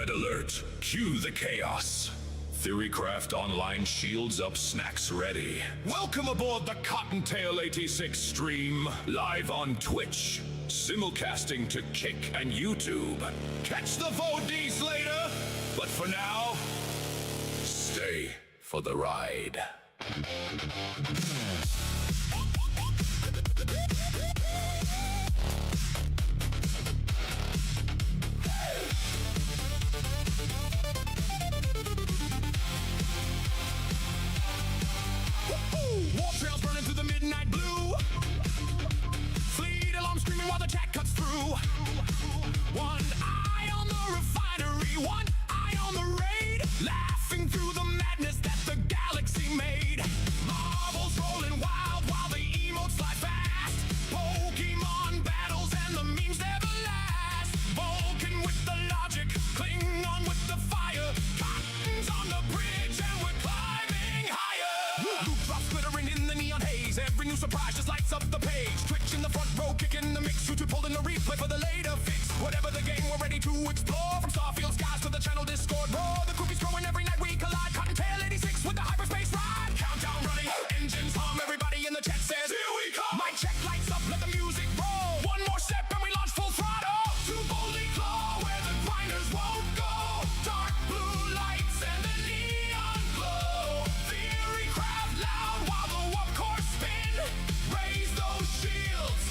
Red alert. Cue the chaos. Theorycraft Online shields up, snacks ready. Welcome aboard the Cottontail 86 stream. Live on Twitch. Simulcasting to Kick and YouTube. Catch the VODs later. But for now, stay for the ride. War trails burning through the midnight blue. Fleet alarm screaming while the chat cuts through. One eye on the refinery, one eye on the raid. Laughing through the madness that the galaxy made. Marbles rolling wild while the emotes fly fast. Pokemon battles and the memes never last. Vulcan with the logic, Klingon with the fire. Cotton's on the bridge and we're climbing higher. Loot drops glittering in the neon haze. Every new surprise just lights up the page. Twitch in the front row, kicking the mix. YouTube holding the replay for the later fix. Whatever the game, we're ready to explore. From Starfield skies to the channel Discord. Roar, the groupies growing every night we collide. Cottontail 86 with the hyperspace ride. Countdown running, engines hum. Everybody in the chat says, here we come. Mic check, lights up, let the music roll. One more step and we launch full throttle. To boldly claw where the grinders won't go. Dark blue lights and the neon glow. Theorycraft loud while the warp core spin. Raise those shields.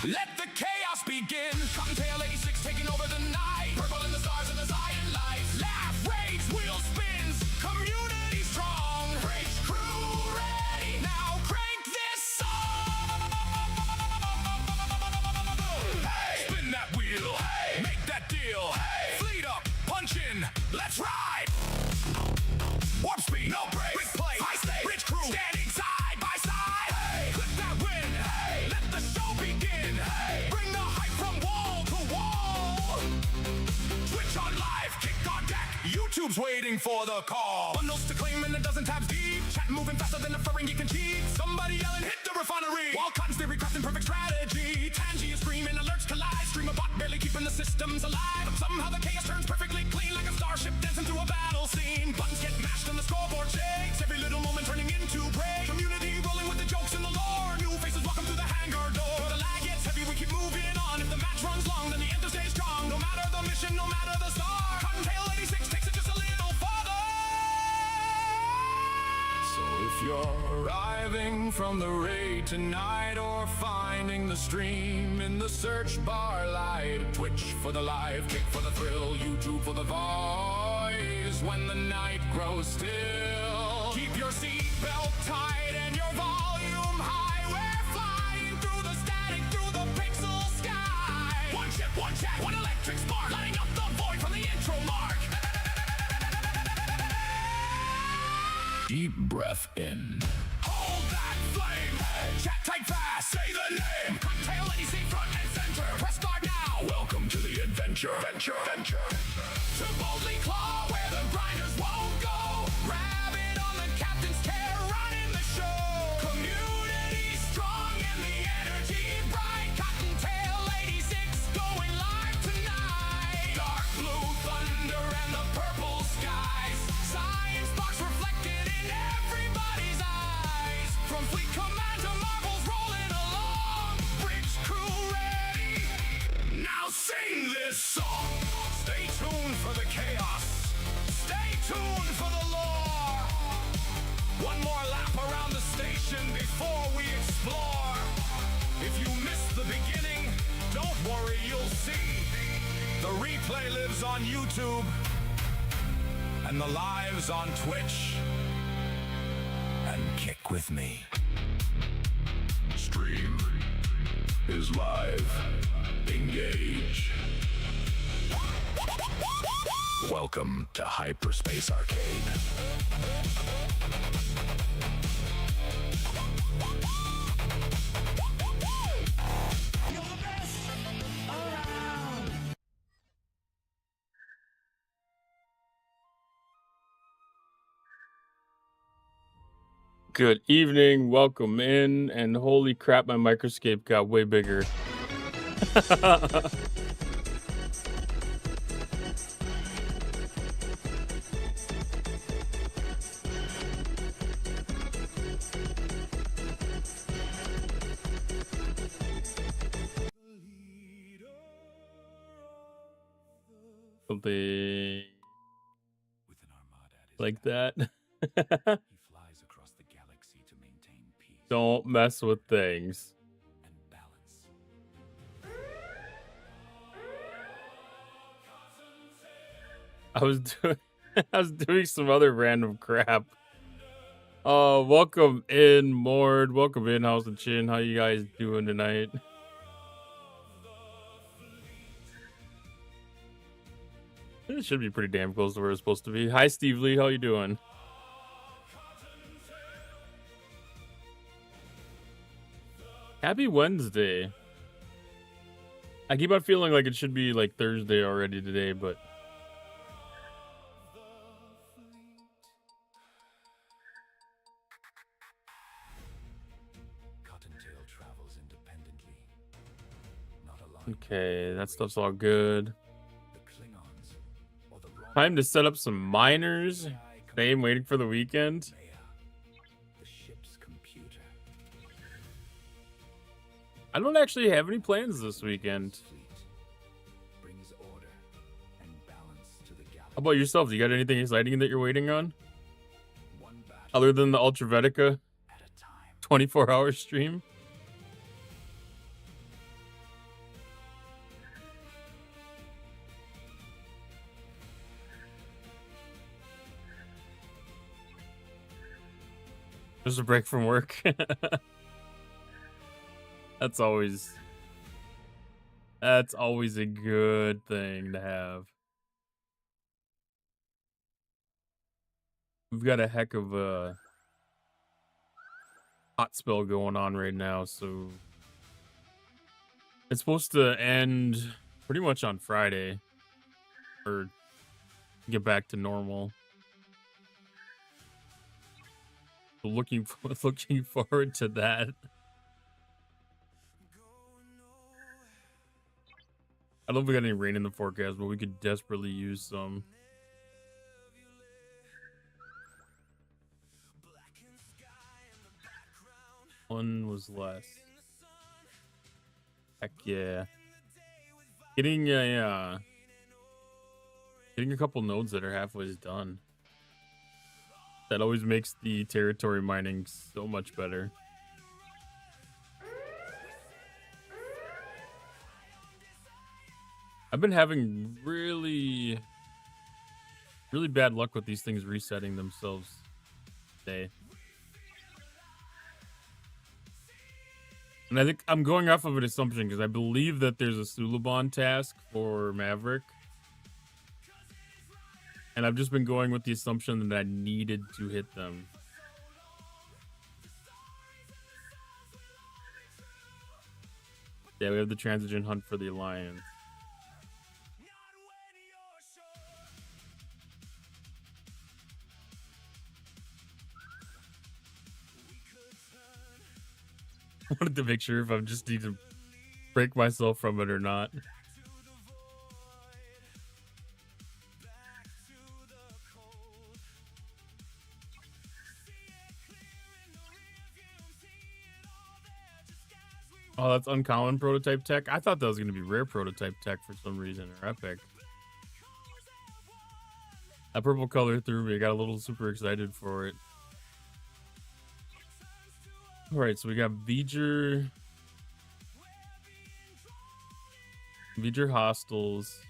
Let the chaos begin. Cottontail 86 taking over the night. Purple in the stars and the Zion lights. Laugh, rage, wheel spins. Community strong. Bridge crew ready. Now crank this song. Hey, spin that wheel. Hey, make that deal. Hey, fleet up, punch in. Let's ride. Warp speed, no brakes. Quick play, high stakes. Bridge crew standing side by side. Hey, clip that win. Hey, let the show begin. Hey, bring the hype from wall to wall. Twitch on live, kick on deck. YouTube's waiting for the call. Bundles to claim and a dozen tabs deep. Chat moving faster than a furring you can cheat. Somebody yelling, hit the refinery. While Cotton's theory crafting perfect strategy. Tangy is screaming, alerts collide. Stream a bot barely keeping the systems alive. But somehow the chaos turns perfectly clean like a starship dancing through a battle scene. Buttons get mashed and the scoreboard shakes. Every little moment turning into break. Community rolling with the jokes and the lore. New faces welcome through the hangar door. The lag gets heavy, we keep moving on. If the match runs long, then the anthem stays strong. No matter the mission, no matter the star. Cottontail 86 takes it just a little farther. So if you're arriving from the raid tonight or finding the stream in the search bar light, Twitch for the live, Kick for the thrill, YouTube for the voice. When the night grows still, keep your seatbelt tight and your volume high. We're flying through the static, through the pixel sky. One chip, one chat, one electric spark, lighting up the void from the intro mark. Deep breath in. Hold that flame. Hey. Chat tight fast. Say the name. Cottontail 86 front and center. Press start now. Welcome to the adventure. Venture. To boldly claw where the grinders won't go. Rabbit on the captain's chair, running the show. Community strong and the energy bright. Cottontail 86 going live tonight. Dark blue thunder and the purple skies. Science sparks reflected in everybody's eyes. From fleet command to marbles rolling along. Bridge crew ready. Now sing this song. Stay tuned for the chaos. Stay tuned for the lore. One more lap around the station before we explore. If you missed the beginning, don't worry, you'll see. The replay lives on YouTube and the lives on Twitch. And kick with me. Stream is live. Engage. Welcome to Hyperspace Arcade. You're the best around. Good evening, welcome in, and holy crap, my microscope got way bigger. Something With an armada at his like back, that. he flies across the galaxy to maintain peace Don't mess with things. and balance. I was doing I was doing some other random crap. Welcome in, Mord. Welcome in, House and Chin. How you guys doing tonight? It should be pretty damn close to where it's supposed to be. Hi, Steve Lee. How you doing? Happy Wednesday. I keep on feeling like it should be like Thursday already today, but Cottontail travels independently, not aligned. okay, that stuff's all good. The Klingons, or the wrong Time to set up some miners. Same, waiting for the weekend. Maya, the ship's computer. I don't actually have any plans this weekend. Fleet brings order and balance to the galaxy. How about yourself? You got anything exciting that you're waiting on? One battle Other than the Ultra Vetica at a time. 24-hour stream? Just a break from work. That's always a good thing to have. We've got a heck of a hot spell going on right now, so it's supposed to end pretty much on Friday or get back to normal. So looking forward to that. I don't know if we got any rain in the forecast, but we could desperately use some. One was less. Heck yeah. Getting a couple nodes that are halfway done. That always makes the territory mining so much better. I've been having really bad luck with these things resetting themselves today. And I think I'm going off of an assumption because I believe that there's a Suliban task for Maverick. And I've just been going with the assumption that I needed to hit them. Yeah, we have the transition hunt for the Alliance. I wanted to make sure if I just need to break myself from it or not. Oh, that's uncommon prototype tech. I thought that was going to be rare prototype tech for some reason, or epic. That purple color threw me. I got a little super excited for it. All right, so we got V'ger Hostels.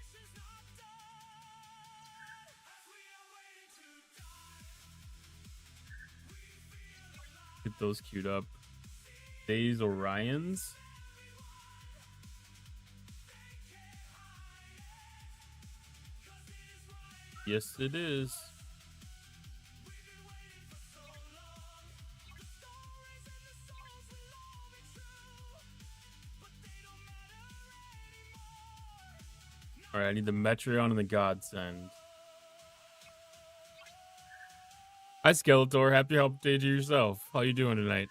Get those queued up. Days Orions. Yes, it is. All right, I need the Metreon and the Godsend. Hi, Skeletor. Happy help day to yourself. How you doing tonight?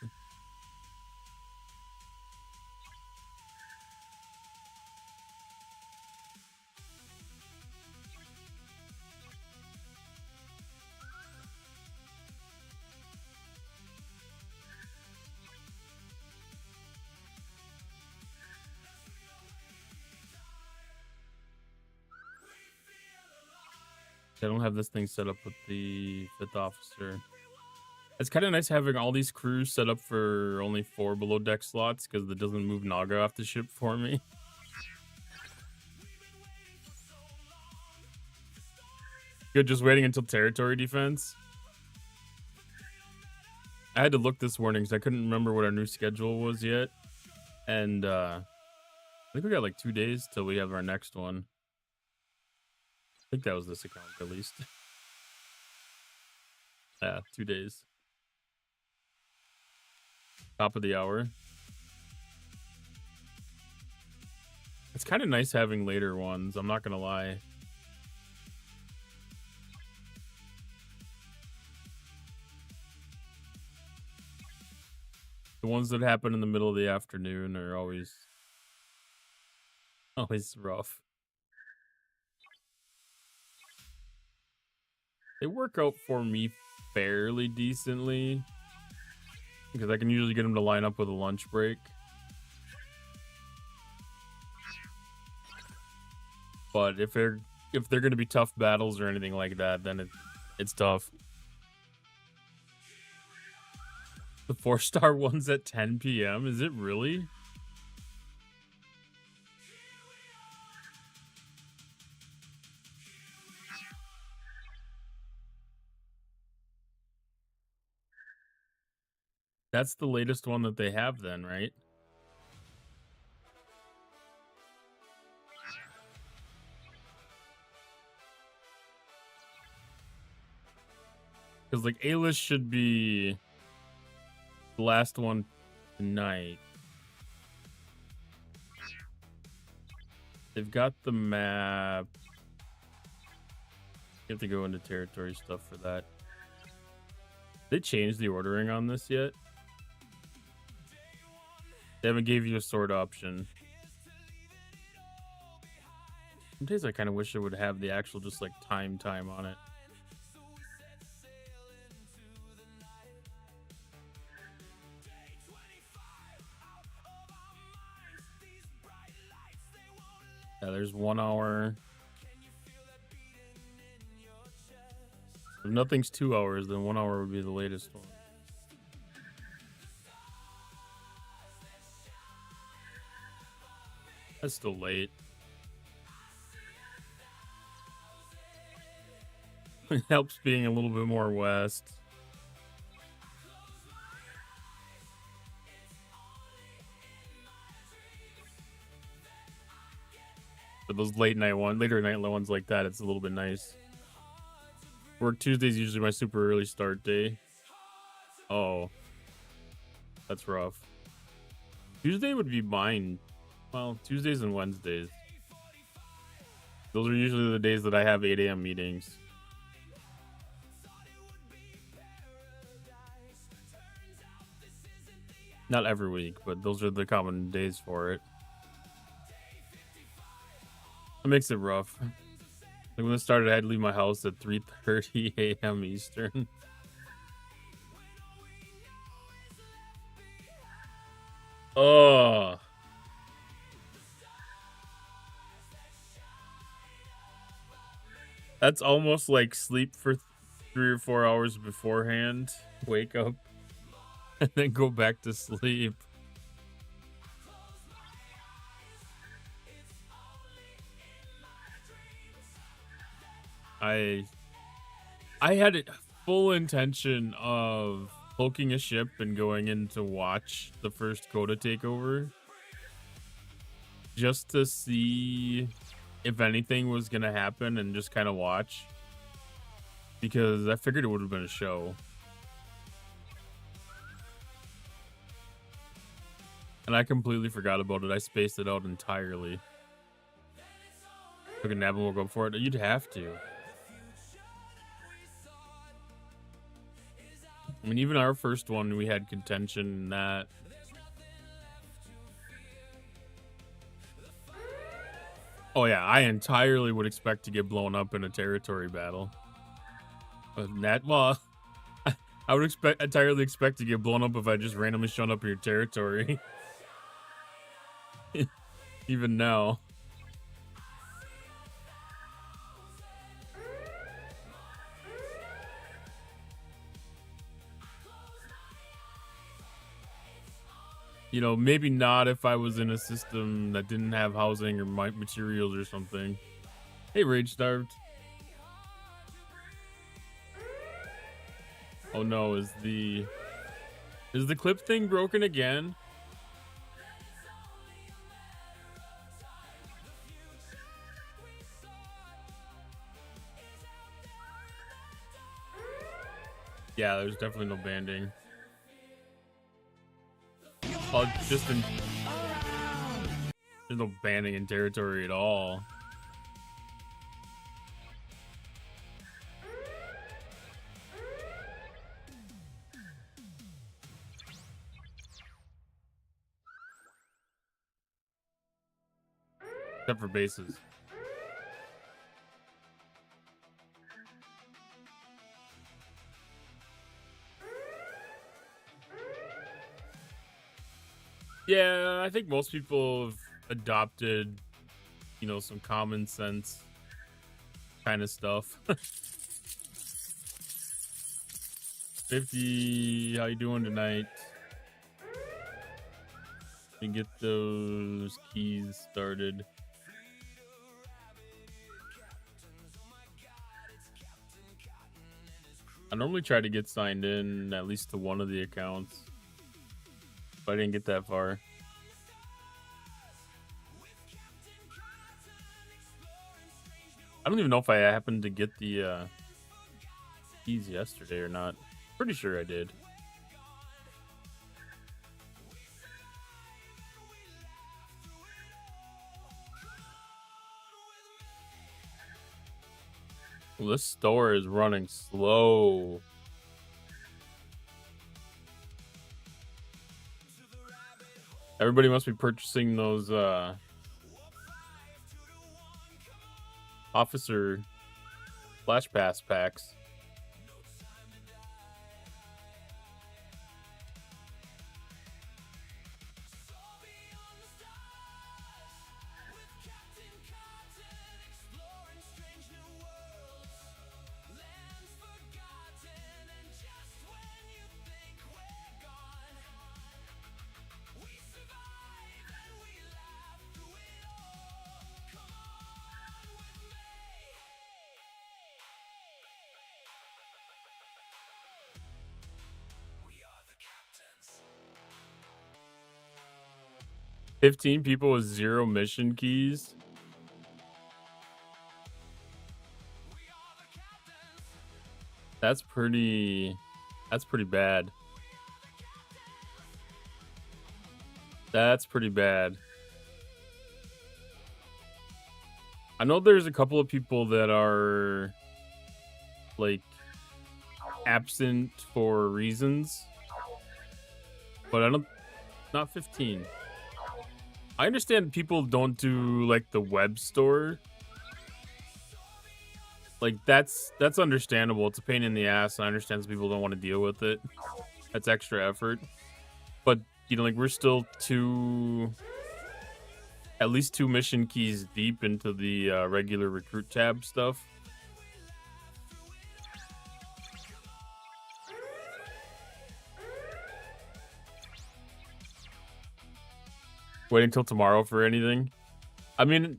I don't have this thing set up with the 5th officer. It's kind of nice having all these crews set up for only 4 below deck slots because it doesn't move Naga off the ship for me. Good, just waiting until territory defense. I had to look this morning because I couldn't remember what our new schedule was yet. And I think we got like 2 days till we have our next one. I think that was this account at least. Yeah, 2 days. Top of the hour. It's kind of nice having later ones, I'm not gonna lie. The ones that happen in the middle of the afternoon are always rough. They work out for me fairly decently because I can usually get them to line up with a lunch break. But if they're going to be tough battles or anything like that, then it's tough. The 4-star one's at 10 p.m. Is it really? That's the latest one that they have then, right? Because, like, A-list should be the last one tonight. They've got the map. You have to go into territory stuff for that. They changed the ordering on this yet? They haven't gave you a sword option. Some days I kind of wish it would have the actual just like time on it. Yeah, there's 1 hour. If nothing's 2 hours, then 1 hour would be the latest one. That's still late. It helps being a little bit more west. But those later night ones like that, it's a little bit nice. Work Tuesday's usually my super early start day. Oh, that's rough. Tuesday would be mine. Well, Tuesdays and Wednesdays. Those are usually the days that I have 8 a.m. meetings. Not every week, but those are the common days for it. It makes it rough. Like when it started, I had to leave my house at 3:30 a.m. Eastern. Oh. That's almost like sleep for 3 or 4 hours beforehand, wake up, and then go back to sleep. I had a full intention of poking a ship and going in to watch the first Coda takeover, just to see if anything was gonna happen and just kind of watch, because I figured it would have been a show. And I completely forgot about it. I spaced it out entirely. Took a nap and woke up for it. You'd have to. I mean, even our first one, we had contention in that. Oh yeah, I entirely would expect to get blown up in a territory battle. Well, I would entirely expect to get blown up if I just randomly showed up in your territory. Even now. You know, maybe not if I was in a system that didn't have housing or materials or something. Hey, Rage Starved. Oh no, is the clip thing broken again? Yeah, there's definitely no banding. Oh, just in... There's no banding in territory at all. Except for bases. Yeah, I think most people have adopted, you know, some common sense kind of stuff. 50, how you doing tonight? And get those keys started. I normally try to get signed in at least to one of the accounts, but I didn't get that far. I don't even know if I happened to get the keys yesterday or not. Pretty sure I did. Well, this store is running slow. Everybody must be purchasing those officer flash pass packs. $15 people with 0 mission keys. That's pretty bad. That's pretty bad. I know there's a couple of people that are like absent for reasons, but not 15. I understand people don't do like the web store. Like that's understandable. It's a pain in the ass. I understand some people don't want to deal with it. That's extra effort. But you know, like we're still at least 2 mission keys deep into the regular recruit tab stuff. Waiting till tomorrow for anything. I mean,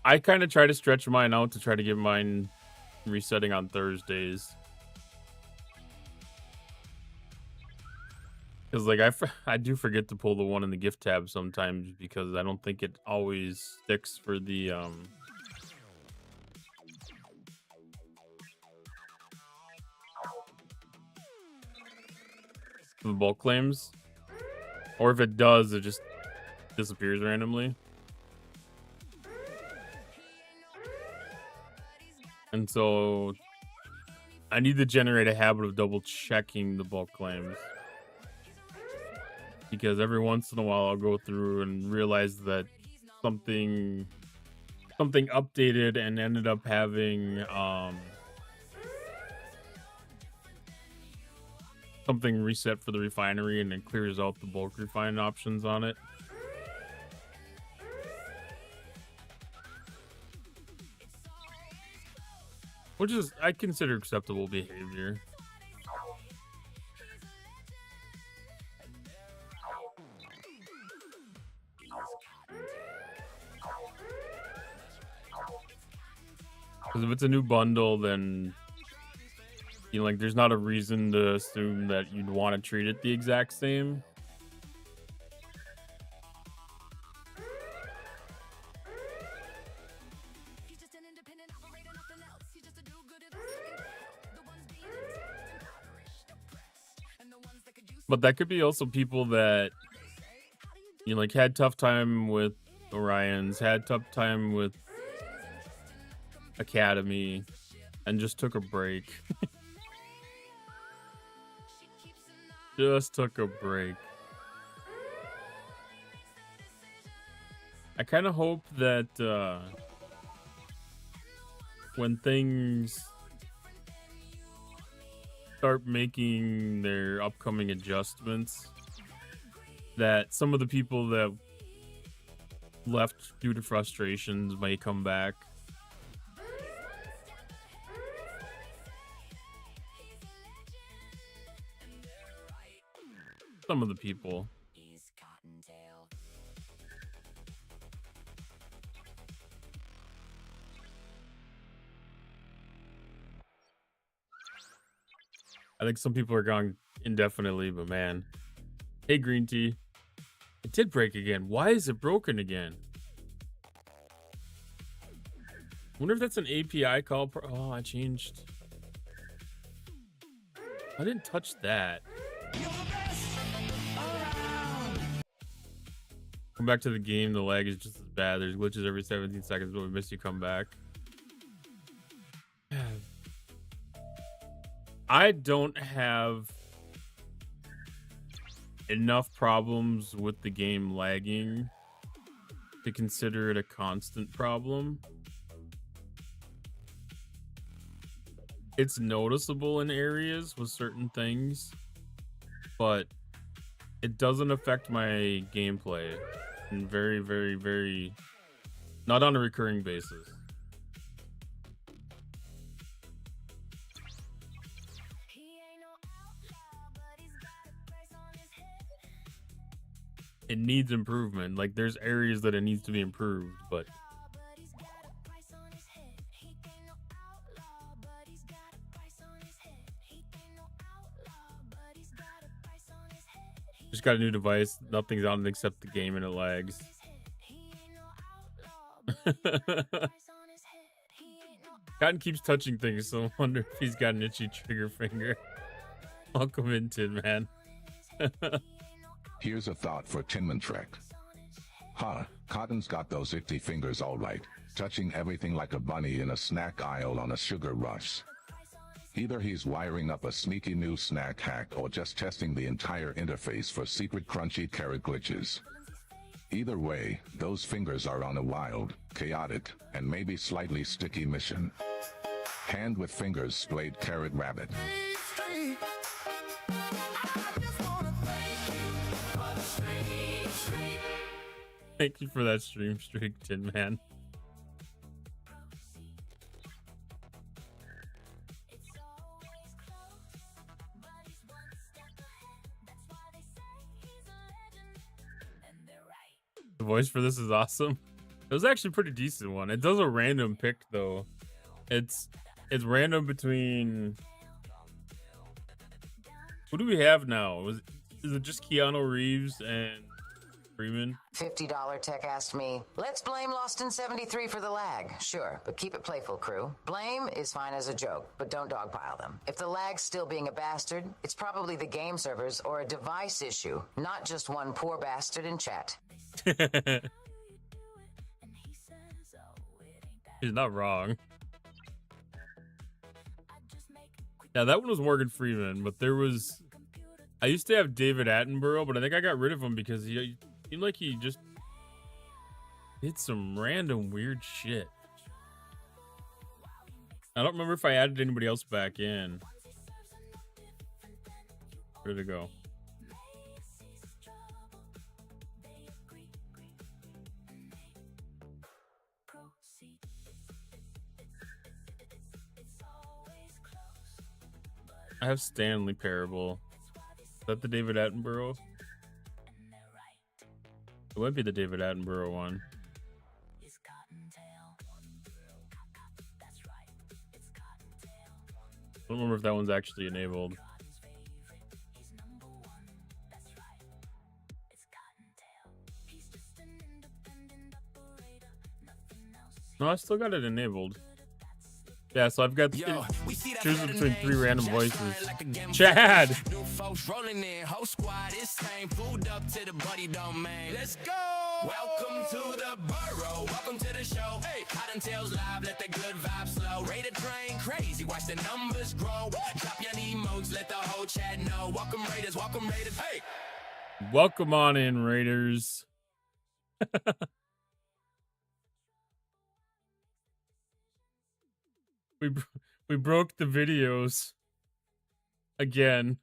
I kind of try to stretch mine out to try to get mine resetting on Thursdays. Because like I do forget to pull the one in the gift tab sometimes because I don't think it always sticks for the bulk claims. Or if it does, it just disappears randomly. And so I need to generate a habit of double checking the bulk claims, because every once in a while I'll go through and realize that something updated and ended up having something reset for the refinery, and it clears out the bulk refine options on it. Which is, I consider, acceptable behavior. Because if it's a new bundle, then you know, like, there's not a reason to assume that you'd want to treat it the exact same. But that could be also people that, you know, like, had tough time with Orions, had tough time with Academy, and just took a break. Just took a break. I kind of hope that when things start making their upcoming adjustments, that some of the people that left due to frustrations may come back. Some of the people. I think some people are gone indefinitely, but man. Hey, Green Tea. It did break again. Why is it broken again? Wonder if that's an API call. Oh, I changed. I didn't touch that. Come back to the game. The lag is just as bad. There's glitches every 17 seconds, but we miss you come back. I don't have enough problems with the game lagging to consider it a constant problem. It's noticeable in areas with certain things, but it doesn't affect my gameplay in very, very, very, not on a recurring basis. It needs improvement. Like, there's areas that it needs to be improved, but just got a new device. Nothing's on it except the game, and it lags. Cotton keeps touching things, so I wonder if he's got an itchy trigger finger. Welcome in, Tin Man. Here's a thought for Tinman Trek. Huh, Cotton's got those itchy fingers all right, touching everything like a bunny in a snack aisle on a sugar rush. Either he's wiring up a sneaky new snack hack or just testing the entire interface for secret crunchy carrot glitches. Either way, those fingers are on a wild, chaotic, and maybe slightly sticky mission. Hand with fingers splayed carrot rabbit. Thank you for that stream streak, Tin Man. The voice for this is awesome. It was actually a pretty decent one. It does a random pick though. It's random between. Who do we have now? Is it just Keanu Reeves and Freeman? $50 tech asked me, let's blame Lost in 73 for the lag. Sure, but keep it playful, crew. Blame is fine as a joke, but don't dogpile them. If the lag's still being a bastard, it's probably the game servers or a device issue, not just one poor bastard in chat. He's not wrong. Yeah, that one was Morgan Freeman, but there was... I used to have David Attenborough, but I think I got rid of him because he seemed like he just did some random weird shit. I don't remember if I added anybody else back in. Where'd it go? I have Stanley Parable. Is that the David Attenborough? It might be the David Attenborough one. I don't remember if that one's actually enabled. No, I still got it enabled. Yeah, so I've got choosing between 3 random voices. Chad! New folks rolling in, whole squad is same. Food up to the buddy domain. Let's go! Welcome to the borough. Welcome to the show. Hey, hot and tails live, let the good vibes flow. Rated train crazy, watch the numbers grow. Drop your emotes, let the whole chat know. Welcome Raiders, hey! Welcome on in, Raiders. We broke the videos again.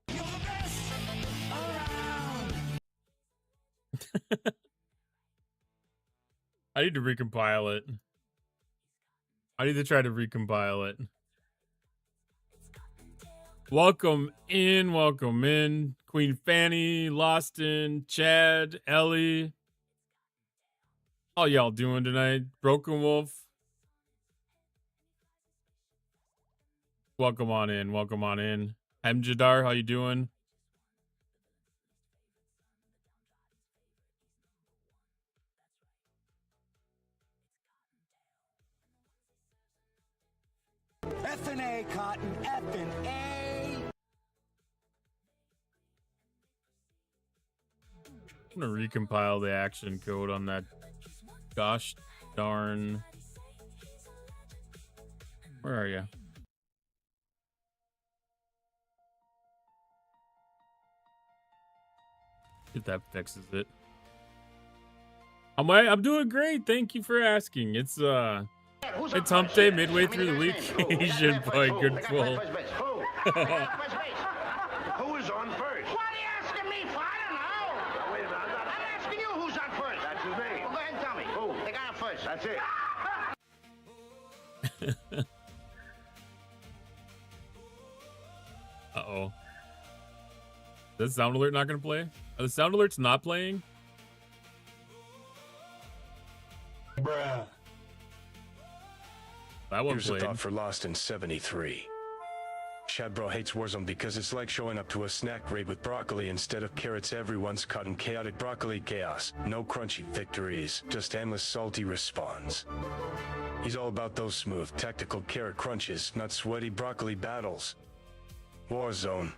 You're the best around. I need to recompile it. I need to try to recompile it. Welcome in. Queen Fanny, Loston, Chad, Ellie. How y'all doing tonight? Broken Wolf. Welcome on in. Hamjadar, how you doing? F&A, Cotton, F&A. I'm gonna recompile the action code on that. Gosh darn. Where are you? If that fixes it. I'm doing great. Thank you for asking. It's hump day midway through the week. Asian boy, good pull. Who is on first? What are you asking me for? I don't know. Wait a minute, I'm asking you who's on first. that's his name. Well, go ahead and tell me. Who? The guy on first. That's it. Uh-oh. Is the sound alert not going to play? Are the sound alerts not playing? Bruh. That one Here's a played. thought for Lost in 73. Shadbro hates Warzone because it's like showing up to a snack raid with broccoli instead of carrots. Everyone's caught in chaotic broccoli chaos. No crunchy victories, just endless salty respawns. He's all about those smooth, tactical carrot crunches, not sweaty broccoli battles. Warzone.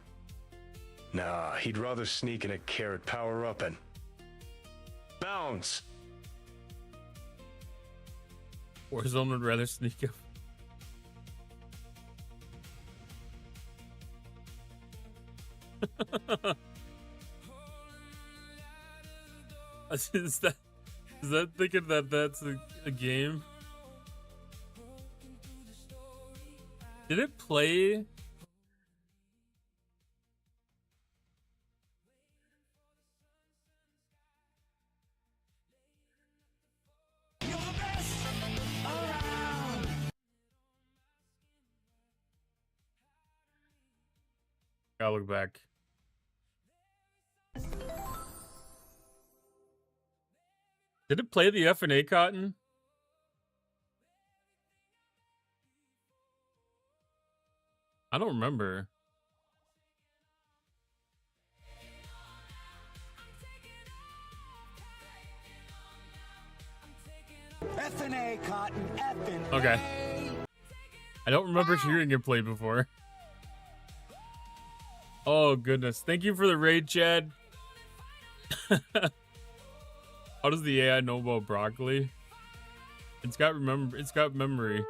Nah, he'd rather sneak in a carrot power up and bounce. Warzone would rather sneak up. Is that thinking that that's a game? Did it play? You're the best around. Gotta look back. Did it play the F&A Cotton? I don't remember. F&A, Cotton, F&A. Okay. I don't remember hearing it play before. Oh goodness. Thank you for the raid, Chad. How does the AI know about broccoli? It's got memory.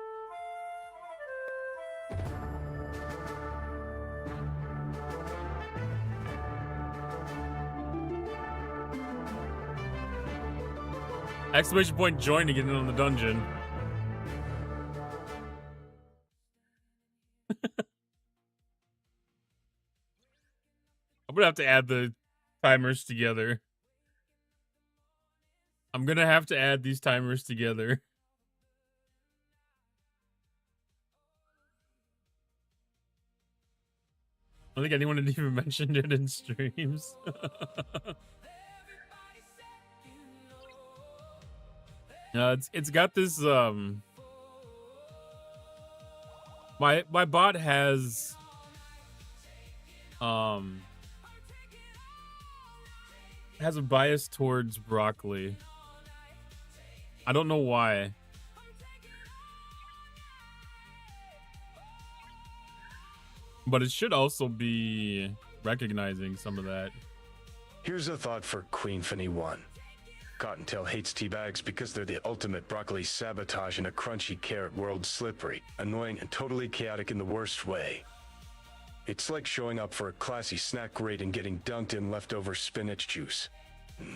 Exclamation point join to get in on the dungeon. I'm gonna have to add the timers together. I'm gonna have to add these timers together. I don't think anyone had even mentioned it in streams. It's got this my bot has a bias towards broccoli. I don't know why. But it should also be recognizing some of that. Here's a thought for Queen Finny 1. Cottontail hates tea bags because they're the ultimate broccoli sabotage in a crunchy carrot world, slippery, annoying, and totally chaotic in the worst way. It's like showing up for a classy snack raid and getting dunked in leftover spinach juice.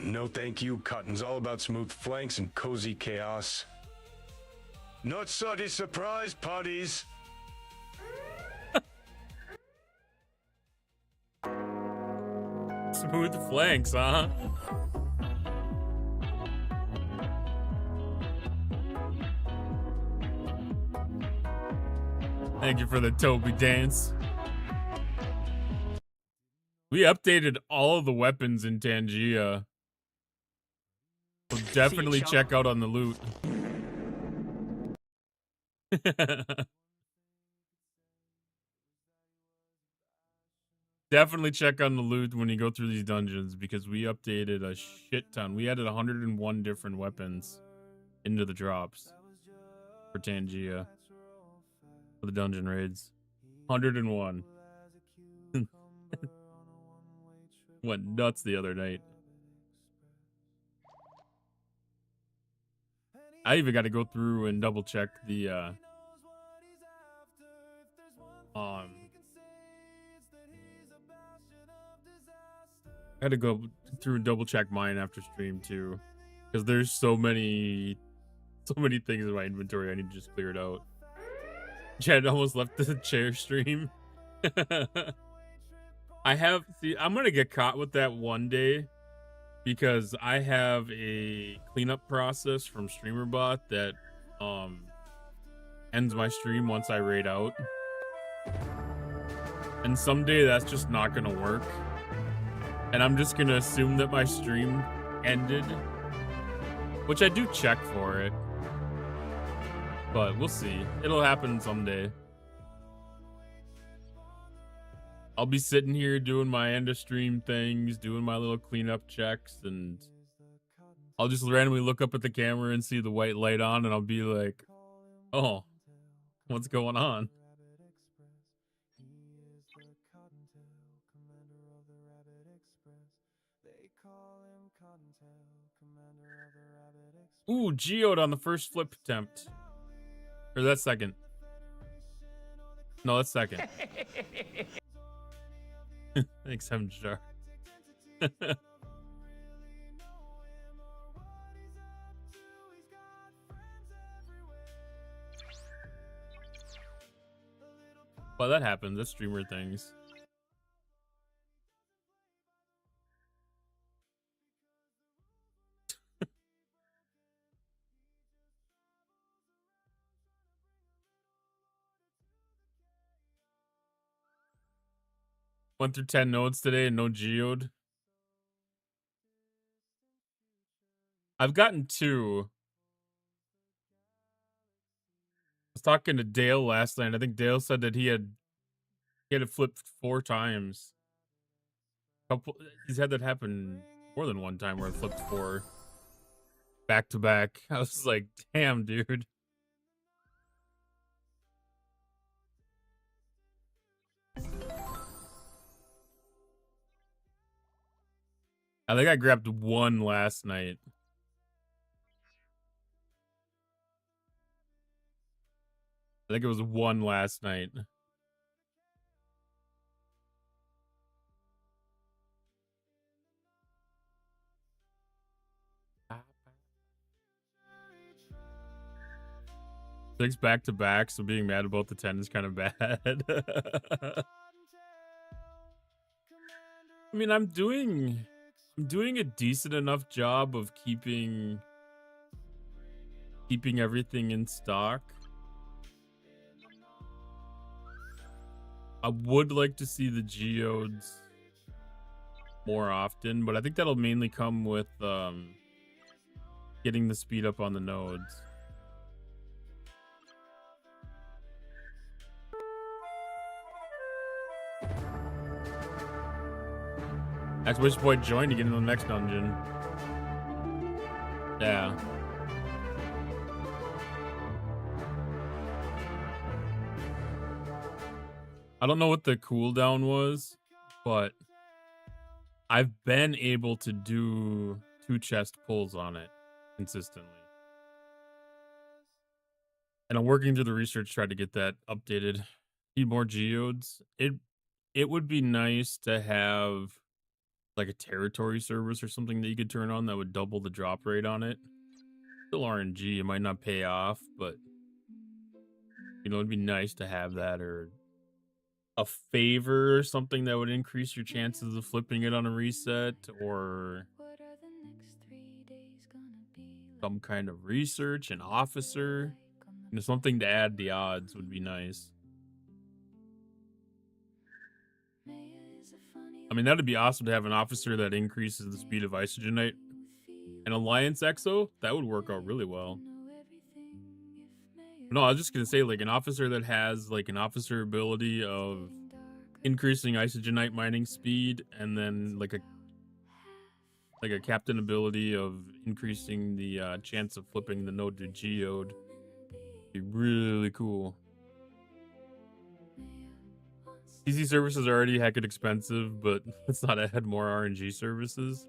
No thank you, Cotton's all about smooth flanks and cozy chaos. Not such surprise parties. Smooth flanks, huh? Thank you for the Toby dance. We updated all of the weapons in Tangia. So definitely check out on the loot. Definitely check on the loot when you go through these dungeons because we updated a shit ton. We added 101 different weapons into the drops for Tangia for the dungeon raids. 101. Went nuts the other night. I even got to go through and double check the I had to go through and double check mine after stream too, because there's so many things in my inventory I need to just clear it out. Chad almost left the chair stream. I'm gonna get caught with that one day because I have a cleanup process from StreamerBot that ends my stream once I raid out, and someday that's just not gonna work. And I'm just gonna assume that my stream ended, which I do check for it, but we'll see. It'll happen someday. I'll be sitting here doing my end of stream things, doing my little cleanup checks, and I'll just randomly look up at the camera and see the white light on, and I'll be like, oh, what's going on? Ooh, geoed on the first flip attempt. Or that's second. No, that's second. Thanks, Hemjar. Well, that happens. That's streamer things. Went through 10 nodes today and no geode. I've gotten 2. I was talking to Dale last night. I think Dale said that he had it flipped 4 times. He's had that happen more than one time where it flipped 4 back to back. I was like, damn, dude. I think I grabbed 1 last night. I think it was 1 last night. Six back to back, so being mad about the 10 is kind of bad. I mean, I'm doing a decent enough job of keeping everything in stock. I would like to see the geodes more often, but I think that'll mainly come with getting the speed up on the nodes. That's which boy joined to get into the next dungeon. Yeah. I don't know what the cooldown was, but I've been able to do 2 chest pulls on it consistently. And I'm working through the research, trying to get that updated. Need more geodes. It would be nice to have like a territory service or something that you could turn on that would double the drop rate on it. Still RNG, it might not pay off, but you know, it'd be nice to have that, or a favor or something that would increase your chances of flipping it on a reset, or some kind of research, an officer, you know, something to add the odds would be nice. I mean, that'd be awesome to have an officer that increases the speed of Isogenite. An Alliance Exo, that would work out really well. No, I was just gonna say, like, an officer that has like an officer ability of increasing Isogenite mining speed, and then like a captain ability of increasing the chance of flipping the node to geode. Be really cool. PC services are already heckin' expensive, but let's not add more RNG services.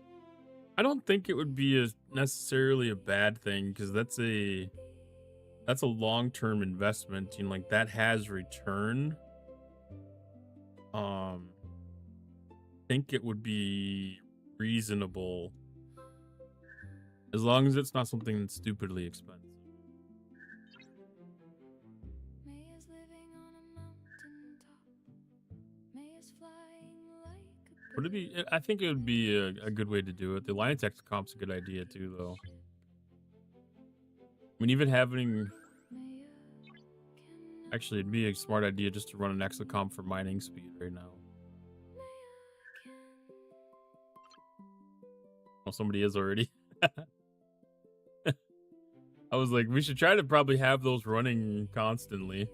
I don't think it would be necessarily a bad thing, because that's a long-term investment. You know, like, that has return. I think it would be reasonable as long as it's not something that's stupidly expensive. Would it be? I think it would be a good way to do it. The Alliance X comp's a good idea too, though. I mean, even having... Actually, it'd be a smart idea just to run an exocomp for mining speed right now. Well, somebody is already. I was like, we should try to probably have those running constantly.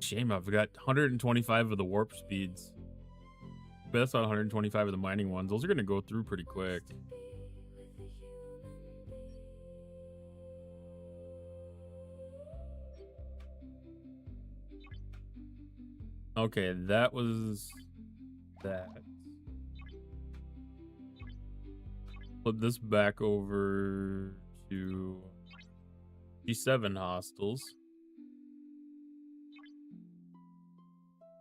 Shame, I've got 125 of the warp speeds. But that's not 125 of the mining ones. Those are going to go through pretty quick. Okay, that was that. Flip this back over to G7 hostels.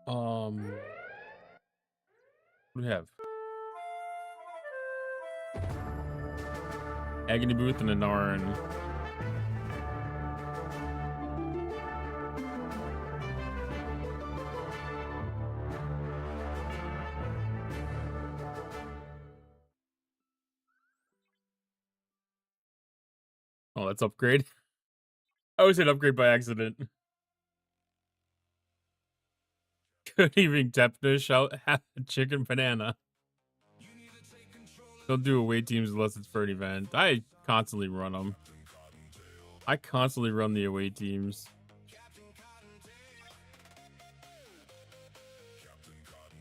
What do we have? Agony Booth and a Narn. Oh, that's upgrade. I always hit upgrade by accident. Good evening, Tepnish. I'll have a chicken banana. Don't do away teams unless it's for an event. I constantly run them. I constantly run the away teams.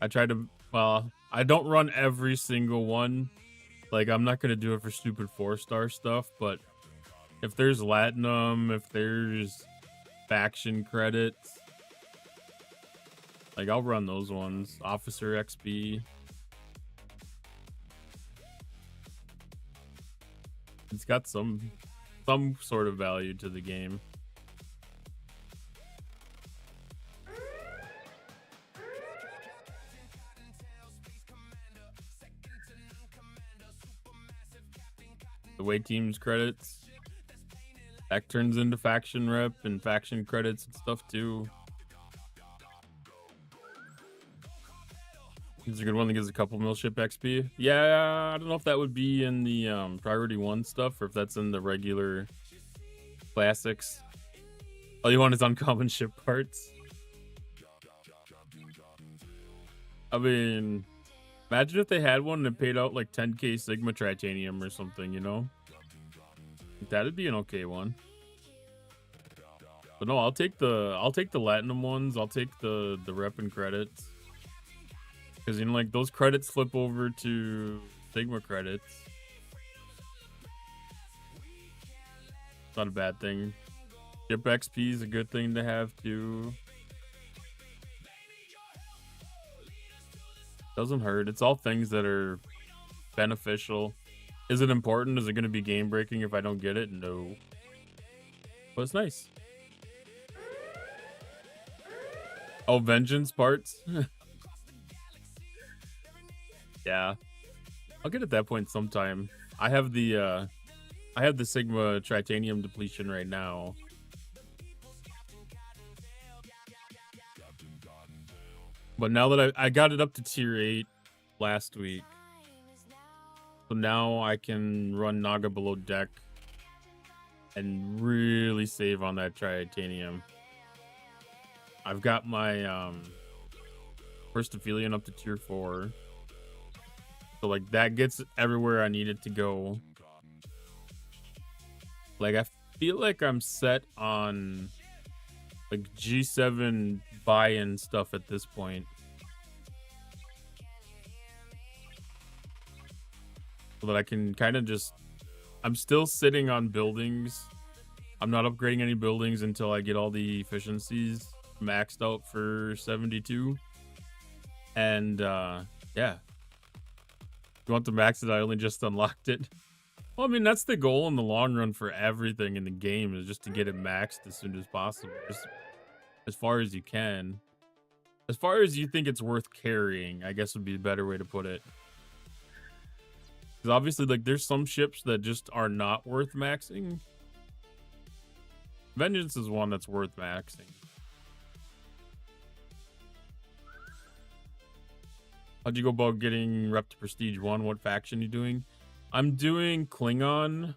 I try to, well, I don't run every single one. Like, I'm not going to do it for stupid 4-star stuff, but if there's Latinum, if there's faction credits, like, I'll run those ones. Officer XP. It's got some sort of value to the game. The way teams credits. That turns into faction rep and faction credits and stuff too. This is a good one that gives a couple mil ship XP. Yeah, I don't know if that would be in the priority 1 stuff or if that's in the regular classics. All you want is uncommon ship parts. I mean, Imagine if they had one and paid out like 10k Sigma Titanium or something, you know? That'd be an okay one. But no, I'll take the Latinum ones. I'll take the rep and credits. Because, you know, like, those credits flip over to Sigma credits. Not a bad thing. Chip XP is a good thing to have, too. Doesn't hurt. It's all things that are beneficial. Is it important? Is it going to be game breaking if I don't get it? No. But it's nice. Oh, vengeance parts? Yeah. I'll get at that point sometime. I have the Sigma Titanium depletion right now. But now that I got it up to tier 8 last week. So now I can run Naga below deck and really save on that Titanium. I've got my first Aphelion up to tier 4. So like that gets everywhere I need it to go. Like I feel like I'm set on like G7 buy-in stuff at this point. So that I can kind of just, I'm still sitting on buildings. I'm not upgrading any buildings until I get all the efficiencies maxed out for 72. And yeah. You want to max it? I only just unlocked it. Well, I mean, that's the goal in the long run for everything in the game, is just to get it maxed as soon as possible. Just as far as you can. As far as you think it's worth carrying, I guess would be a better way to put it. Because obviously, like, there's some ships that just are not worth maxing. Vengeance is one that's worth maxing. How'd you go about getting rep to Prestige 1? What faction you doing? I'm doing Klingon.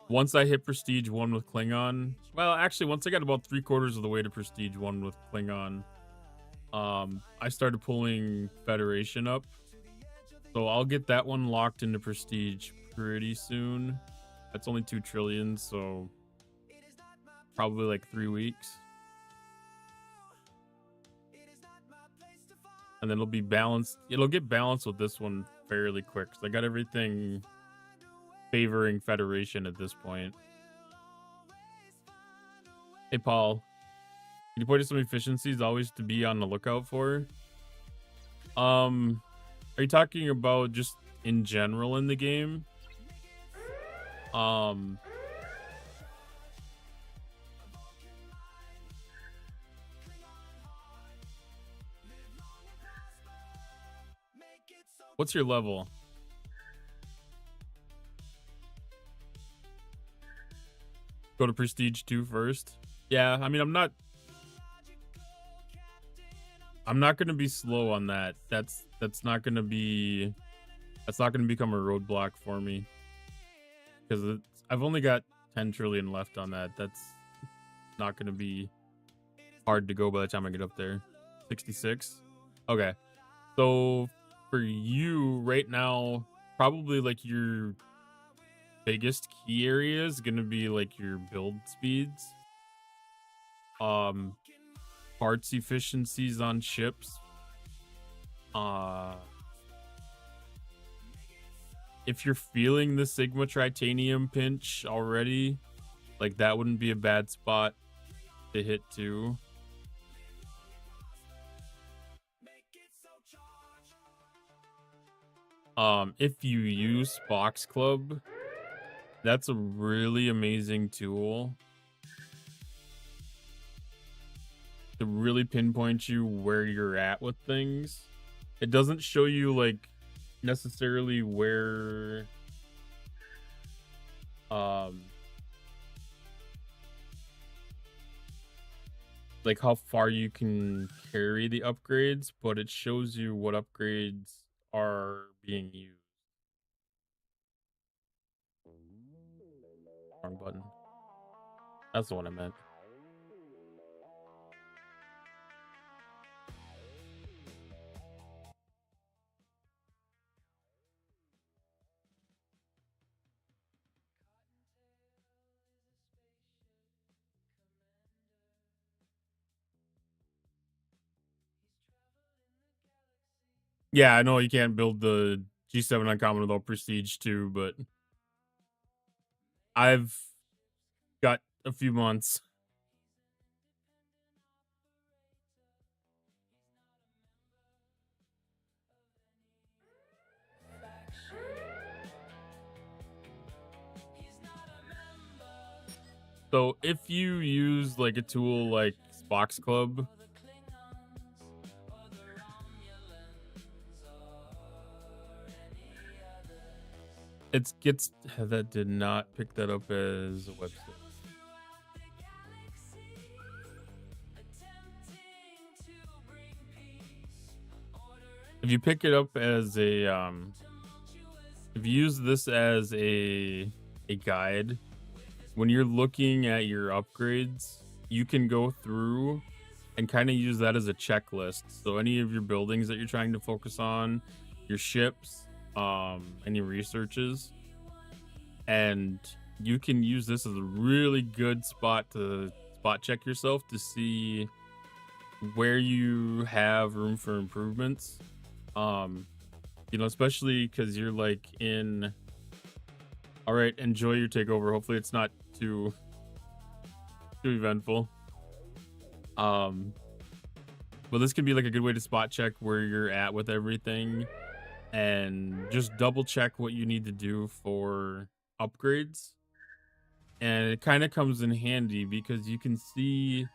Once I hit Prestige 1 with Klingon, well, actually, once I got about 3/4 of the way to Prestige 1 with Klingon, I started pulling Federation up. So I'll get that one locked into Prestige pretty soon. That's only 2 trillion, so probably like 3 weeks. And then it'll be balanced. It'll get balanced with this one fairly quick. So I got everything favoring Federation at this point. Hey, Paul. Can you point to some efficiencies always to be on the lookout for? Are you talking about just in general in the game? What's your level? Go to Prestige 2 first. Yeah, I mean, I'm not going to be slow on that. That's not going to become a roadblock for me. Because I've only got 10 trillion left on that. That's not going to be hard to go by the time I get up there. 66. Okay. So for you right now, probably like your biggest key area is going to be like your build speeds. Parts efficiencies on ships. If you're feeling the Sigma Titanium pinch already, like that wouldn't be a bad spot to hit too. If you use Box Club, that's a really amazing tool to really pinpoint you where you're at with things. It doesn't show you like necessarily where like how far you can carry the upgrades, but it shows you what upgrades are being used. Wrong button. That's the one I meant. Yeah, I know you can't build the G7 uncommon without prestige too, but I've got a few months. So if you use like a tool like Spox Club, it gets that did not pick that up as a website. If you pick it up as a if you use this as a guide, when you're looking at your upgrades, you can go through and kind of use that as a checklist. So any of your buildings that you're trying to focus on, your ships, any researches, and you can use this as a really good spot to spot check yourself to see where you have room for improvements. You know, especially because you're like in, all right, enjoy your takeover. Hopefully it's not too eventful. But this can be like a good way to spot check where you're at with everything and just double check what you need to do for upgrades. And it kind of comes in handy because you can see,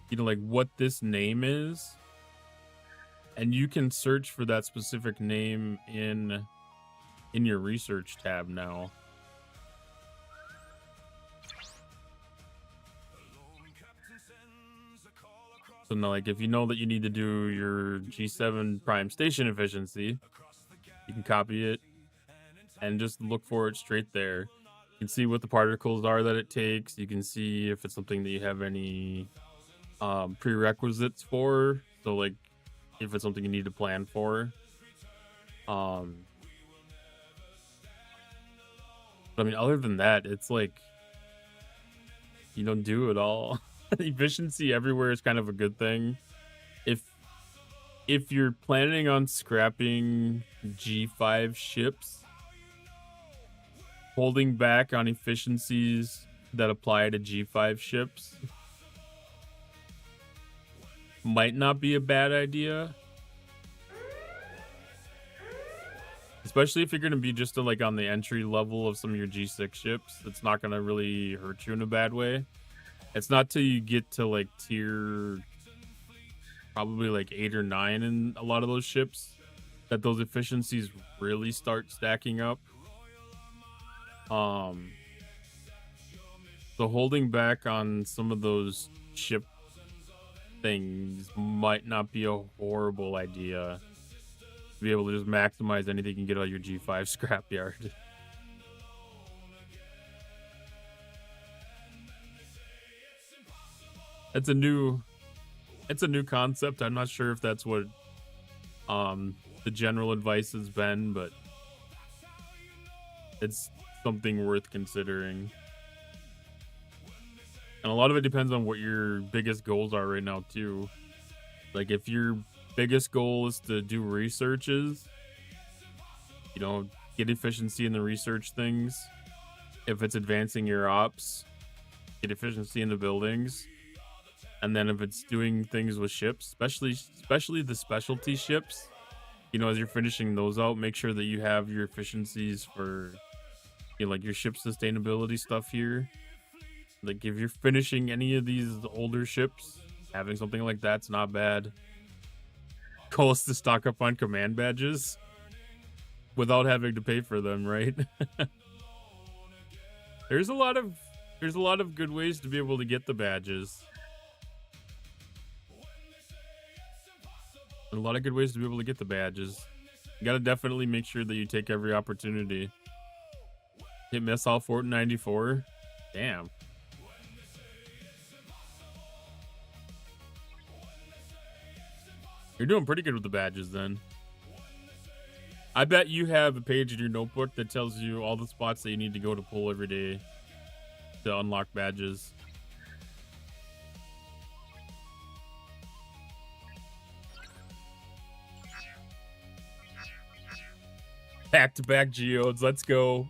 you know, like what this name is, and you can search for that specific name in your research tab now. So now, like, if you know that you need to do your G7 prime station efficiency, you can copy it and just look for it straight there. You can see what the particles are that it takes. You can see if it's something that you have any prerequisites for. So, like, if it's something you need to plan for. But I mean, other than that, it's like you don't do it all. Efficiency everywhere is kind of a good thing. If you're planning on scrapping G5 ships, holding back on efficiencies that apply to G5 ships might not be a bad idea. Especially if you're going to be just like on the entry level of some of your G6 ships. It's not going to really hurt you in a bad way. It's not till you get to like tier probably like 8 or 9 in a lot of those ships that those efficiencies really start stacking up. So holding back on some of those ship things might not be a horrible idea. To be able to just maximize anything you can get out of your G5 scrapyard. It's a new concept. I'm not sure if that's what the general advice has been, but it's something worth considering. And a lot of it depends on what your biggest goals are right now too. Like if your biggest goal is to do researches, you know, get efficiency in the research things. If it's advancing your ops, get efficiency in the buildings. And then if it's doing things with ships, especially the specialty ships, you know, as you're finishing those out, make sure that you have your efficiencies for, you know, like your ship sustainability stuff here. Like if you're finishing any of these older ships, having something like that's not bad. Goal is to stock up on command badges without having to pay for them, right? There's a lot of good ways to be able to get the badges. A lot of good ways to be able to get the badges. You gotta definitely make sure that you take every opportunity. Hit miss all Fort 94. Damn. You're doing pretty good with the badges then. I bet you have a page in your notebook that tells you all the spots that you need to go to pull every day to unlock badges. back-to-back geodes. Let's go.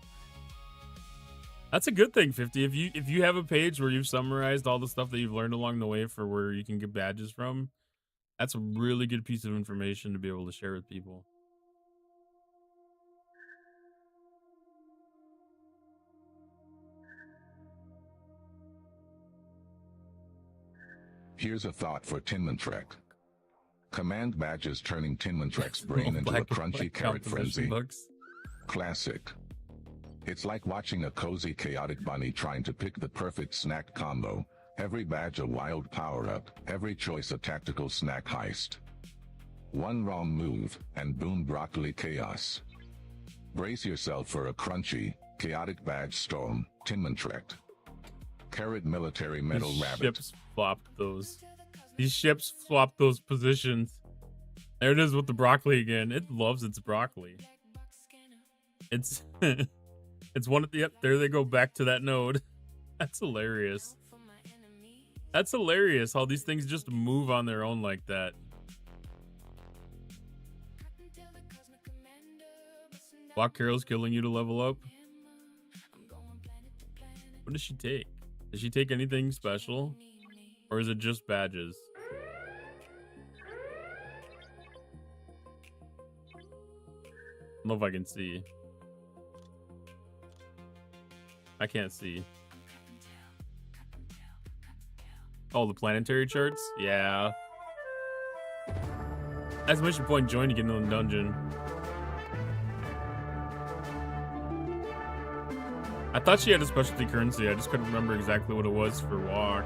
That's a good thing, 50. If you have a page where you've summarized all the stuff that you've learned along the way for where you can get badges from, that's a really good piece of information to be able to share with people. Here's a thought for Tinman Trek. Command badges turning Tinman Trek's brain into a crunchy carrot frenzy. Books. Classic. It's like watching a cozy chaotic bunny trying to pick the perfect snack combo. Every badge a wild power-up, every choice a tactical snack heist. One wrong move, and boom, broccoli chaos. Brace yourself for a crunchy, chaotic badge storm, Tinman Trek. Carrot military metal These rabbit. ships flopped those. These ships flopped those positions. There it is with the broccoli again. It loves its broccoli. It's it's one of the, yep, there they go back to that node. That's hilarious. That's hilarious how these things just move on their own like that. Block Carol's killing you to level up. What does she take? Does she take anything special? Or is it just badges? I don't know if I can see. I can't see. Oh, the planetary charts? Yeah. Exclamation point join to get into the dungeon. I thought she had a specialty currency. I just couldn't remember exactly what it was for walk.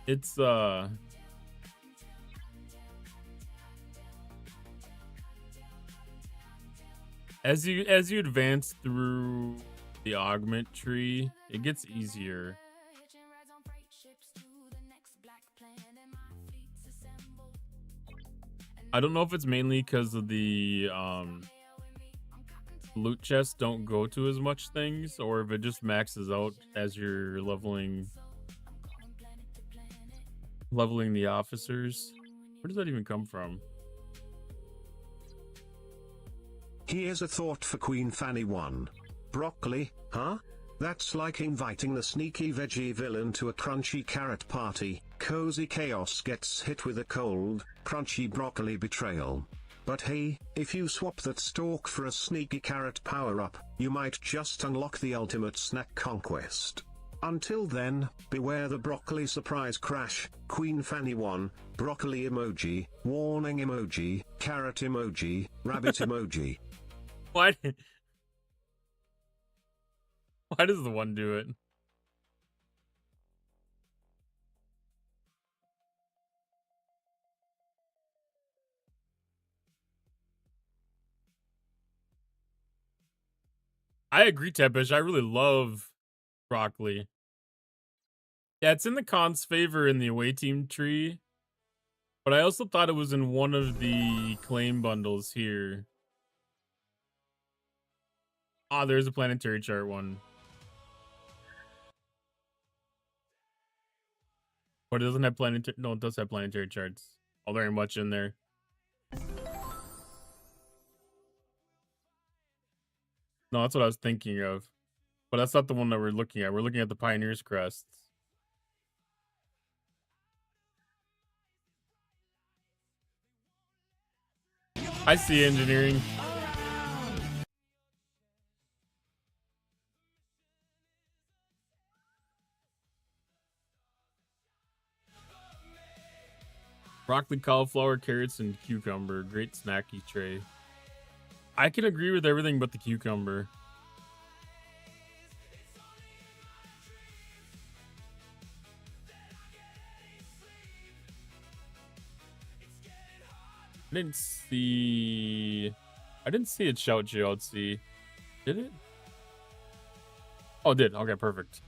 It's as you advance through the augment tree, it gets easier. I don't know if it's mainly because of the loot chests don't go to as much things, or if it just maxes out as you're leveling the officers. Where does that even come from? Here's a thought for Queen Fanny 1. Broccoli, huh? That's like inviting the sneaky veggie villain to a crunchy carrot party. Cozy chaos gets hit with a cold, crunchy broccoli betrayal. But hey, if you swap that stalk for a sneaky carrot power-up, you might just unlock the ultimate snack conquest. Until then, beware the broccoli surprise crash. Queen Fanny 1, broccoli emoji, warning emoji, carrot emoji, rabbit emoji. Why does the one do it? I agree, Tepish. I really love broccoli. Yeah, it's in the con's favor in the away team tree, but I also thought it was in one of the claim bundles here. Ah, there's a planetary chart one. But it doesn't have planetary. No, it does have planetary charts. Oh, very much in there. No, that's what I was thinking of. But that's not the one that we're looking at. We're looking at the Pioneer's Crests. I see engineering. Broccoli, cauliflower, carrots, and cucumber. Great snacky tray. I can agree with everything but the cucumber. I didn't see it shout GLC. Did it? Oh, it did. Okay, perfect.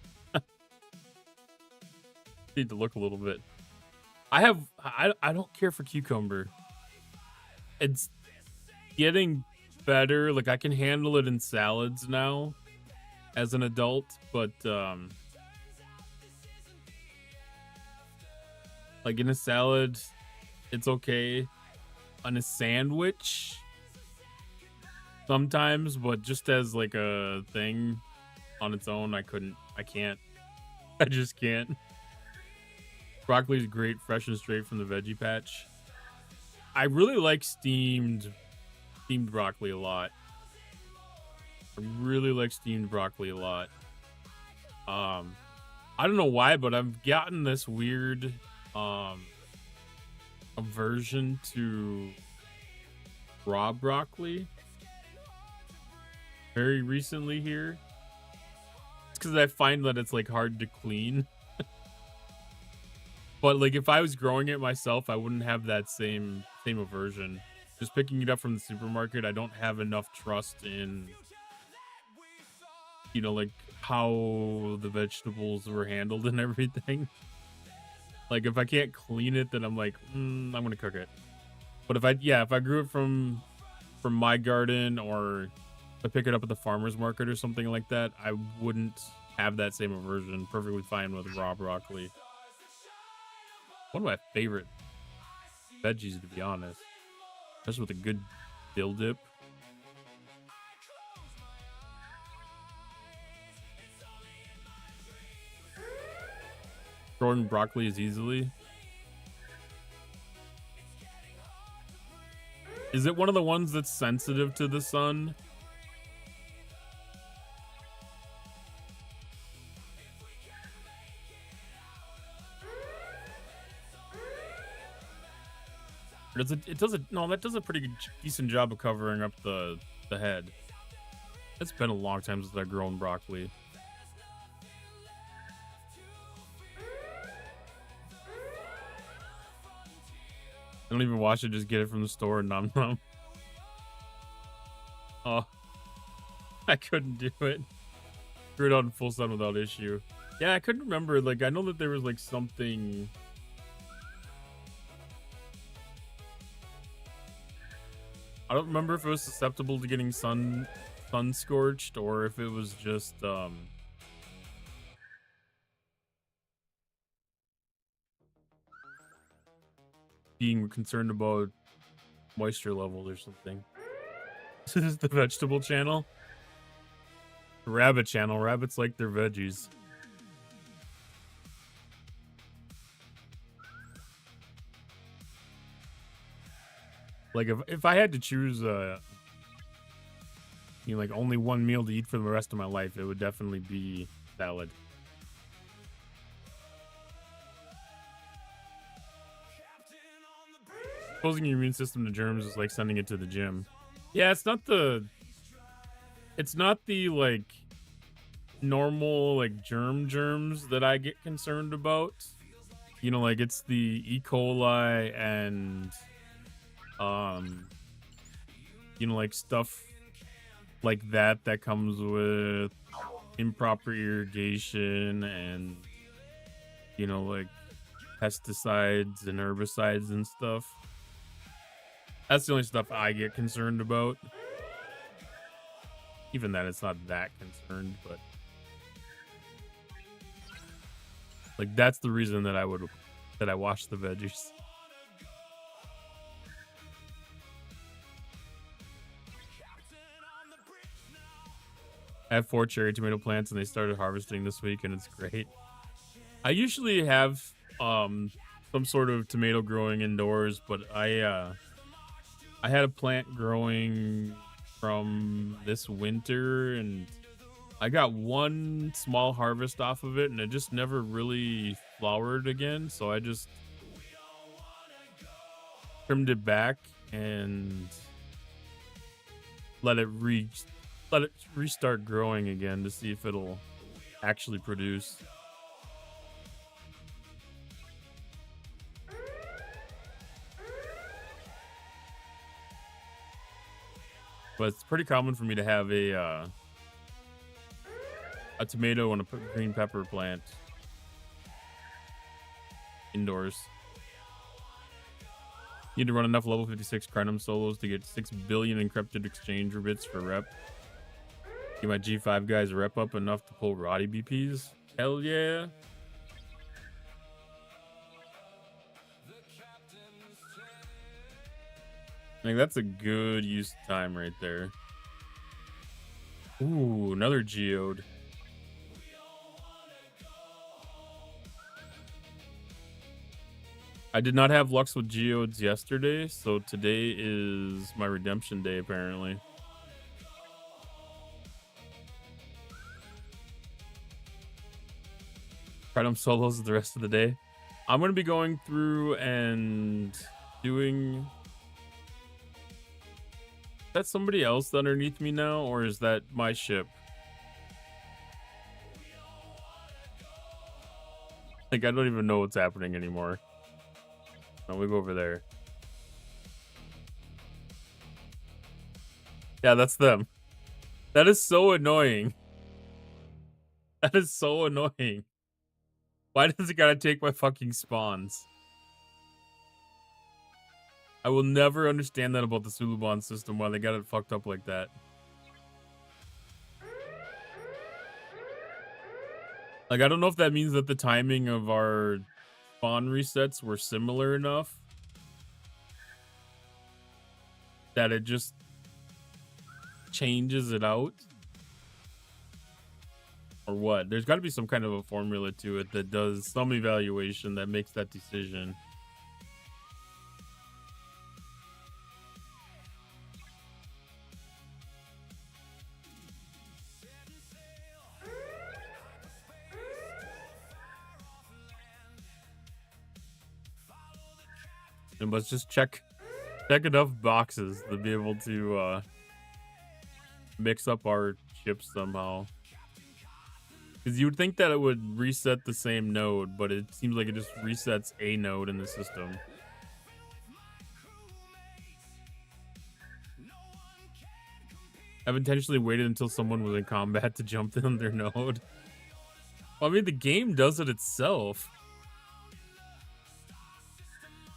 Need to look a little bit. I don't care for cucumber. It's getting better. Like, I can handle it in salads now as an adult, but like Like in a salad, it's okay. On a sandwich, sometimes, but just as like a thing on its own, I can't. I just can't. Broccoli is great, fresh and straight from the veggie patch. I really like steamed broccoli a lot. I really like steamed broccoli a lot. I don't know why, but I've gotten this weird aversion to raw broccoli very recently here. It's because I find that it's like hard to clean. But like if I was growing it myself, I wouldn't have that same aversion. Just picking it up from the supermarket, I don't have enough trust in, you know, like how the vegetables were handled and everything. Like if I can't clean it, then I'm like, I'm gonna cook it. But if I grew it from my garden, or I pick it up at the farmer's market or something like that, I wouldn't have that same aversion. Perfectly fine with raw broccoli. One of my favorite veggies, to be honest. Just with a good dill dip. Growing broccoli as easily. Is it one of the ones that's sensitive to the sun? No, that does a pretty decent job of covering up the head. It's been a long time since I've grown broccoli. I don't even wash it, just get it from the store and nom nom. Oh, I couldn't do it. Grew it out in full sun without issue. Yeah, I couldn't remember. Like, I know that there was like something. I don't remember if it was susceptible to getting sun scorched, or if it was just being concerned about moisture levels or something. This is the vegetable channel. The rabbit channel. Rabbits like their veggies. Like if I had to choose like only one meal to eat for the rest of my life, it would definitely be salad. Exposing your immune system to germs is like sending it to the gym. Yeah, it's not the like normal like germs that I get concerned about. You know, like it's the E. coli and you know, like stuff like that comes with improper irrigation and, you know, like pesticides and herbicides and stuff. That's the only stuff I get concerned about. Even that, it's not that concerned, but like that's the reason that I wash the veggies. I have 4 cherry tomato plants and they started harvesting this week and it's great. I usually have some sort of tomato growing indoors, but I had a plant growing from this winter and I got one small harvest off of it and it just never really flowered again, so I just trimmed it back and let it restart growing again to see if it'll actually produce. But it's pretty common for me to have a tomato and a green pepper plant indoors. Need to run enough level 56 Crenum solos to get 6 billion encrypted exchange bits for rep. Get my G5 guys rep up enough to pull Roddy BPs. Hell yeah. I think that's a good use of time right there. Ooh, another geode. I did not have luck with geodes yesterday, so today is my redemption day, apparently. Random solos the rest of the day. I'm going to be going through and doing... Is that somebody else underneath me now, or is that my ship? Like, I don't even know what's happening anymore. No, we go over there. Yeah, that's them. That is so annoying. That is so annoying. Why does it gotta take my fucking spawns? I will never understand that about the Suliban system, why they got it fucked up like that. Like, I don't know if that means that the timing of our spawn resets were similar enough that it just changes it out. Or what? There's got to be some kind of a formula to it that does some evaluation that makes that decision. And let's just check enough boxes to be able to mix up our chips somehow. Because you would think that it would reset the same node, but it seems like it just resets a node in the system. I've intentionally waited until someone was in combat to jump in their node. Well, I mean, the game does it itself.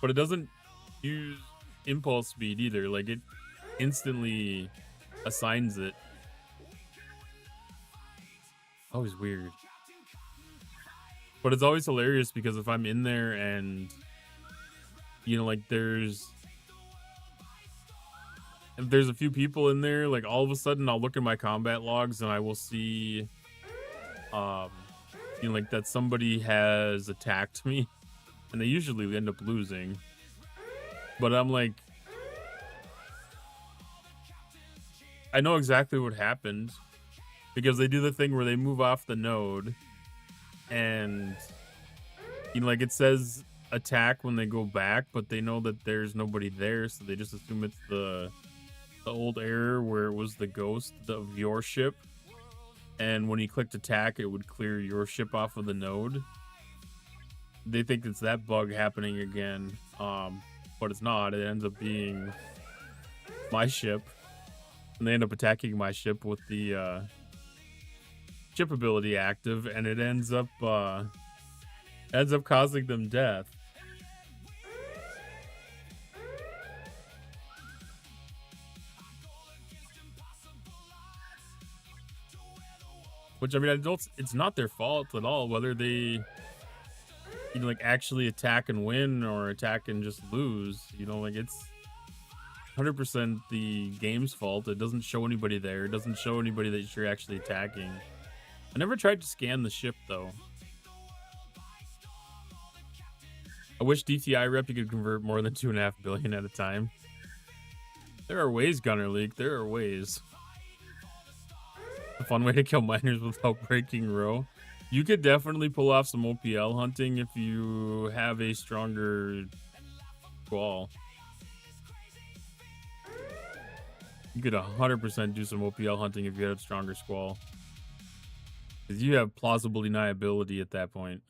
But it doesn't use impulse speed either. Like, it instantly assigns it. Always weird. But it's always hilarious because if I'm in there and, you know, like if there's a few people in there, like all of a sudden I'll look at my combat logs and I will see, you know, like that somebody has attacked me. And they usually end up losing. But I'm like, I know exactly what happened. Because they do the thing where they move off the node. And, you know, like it says attack when they go back. But they know that there's nobody there. So they just assume it's the old error where it was the ghost of your ship. And when you clicked attack, it would clear your ship off of the node. They think it's that bug happening again, but it's not. It ends up being my ship, and they end up attacking my ship with the ship ability active, and it ends up causing them death. Which, I mean, it's not their fault at all whether they, you know, like actually attack and win or attack and just lose. You know, like it's 100% the game's fault. It doesn't show anybody there. It doesn't show anybody that you're actually attacking. I never tried to scan the ship though. I wish DTI rep you could convert more than 2.5 billion at a time. There are ways, Gunner Leak. There are ways. A fun way to kill miners without breaking row. You could definitely pull off some OPL hunting if you have a stronger squall. You could 100% do some OPL hunting if you had a stronger squall. Because you have plausible deniability at that point.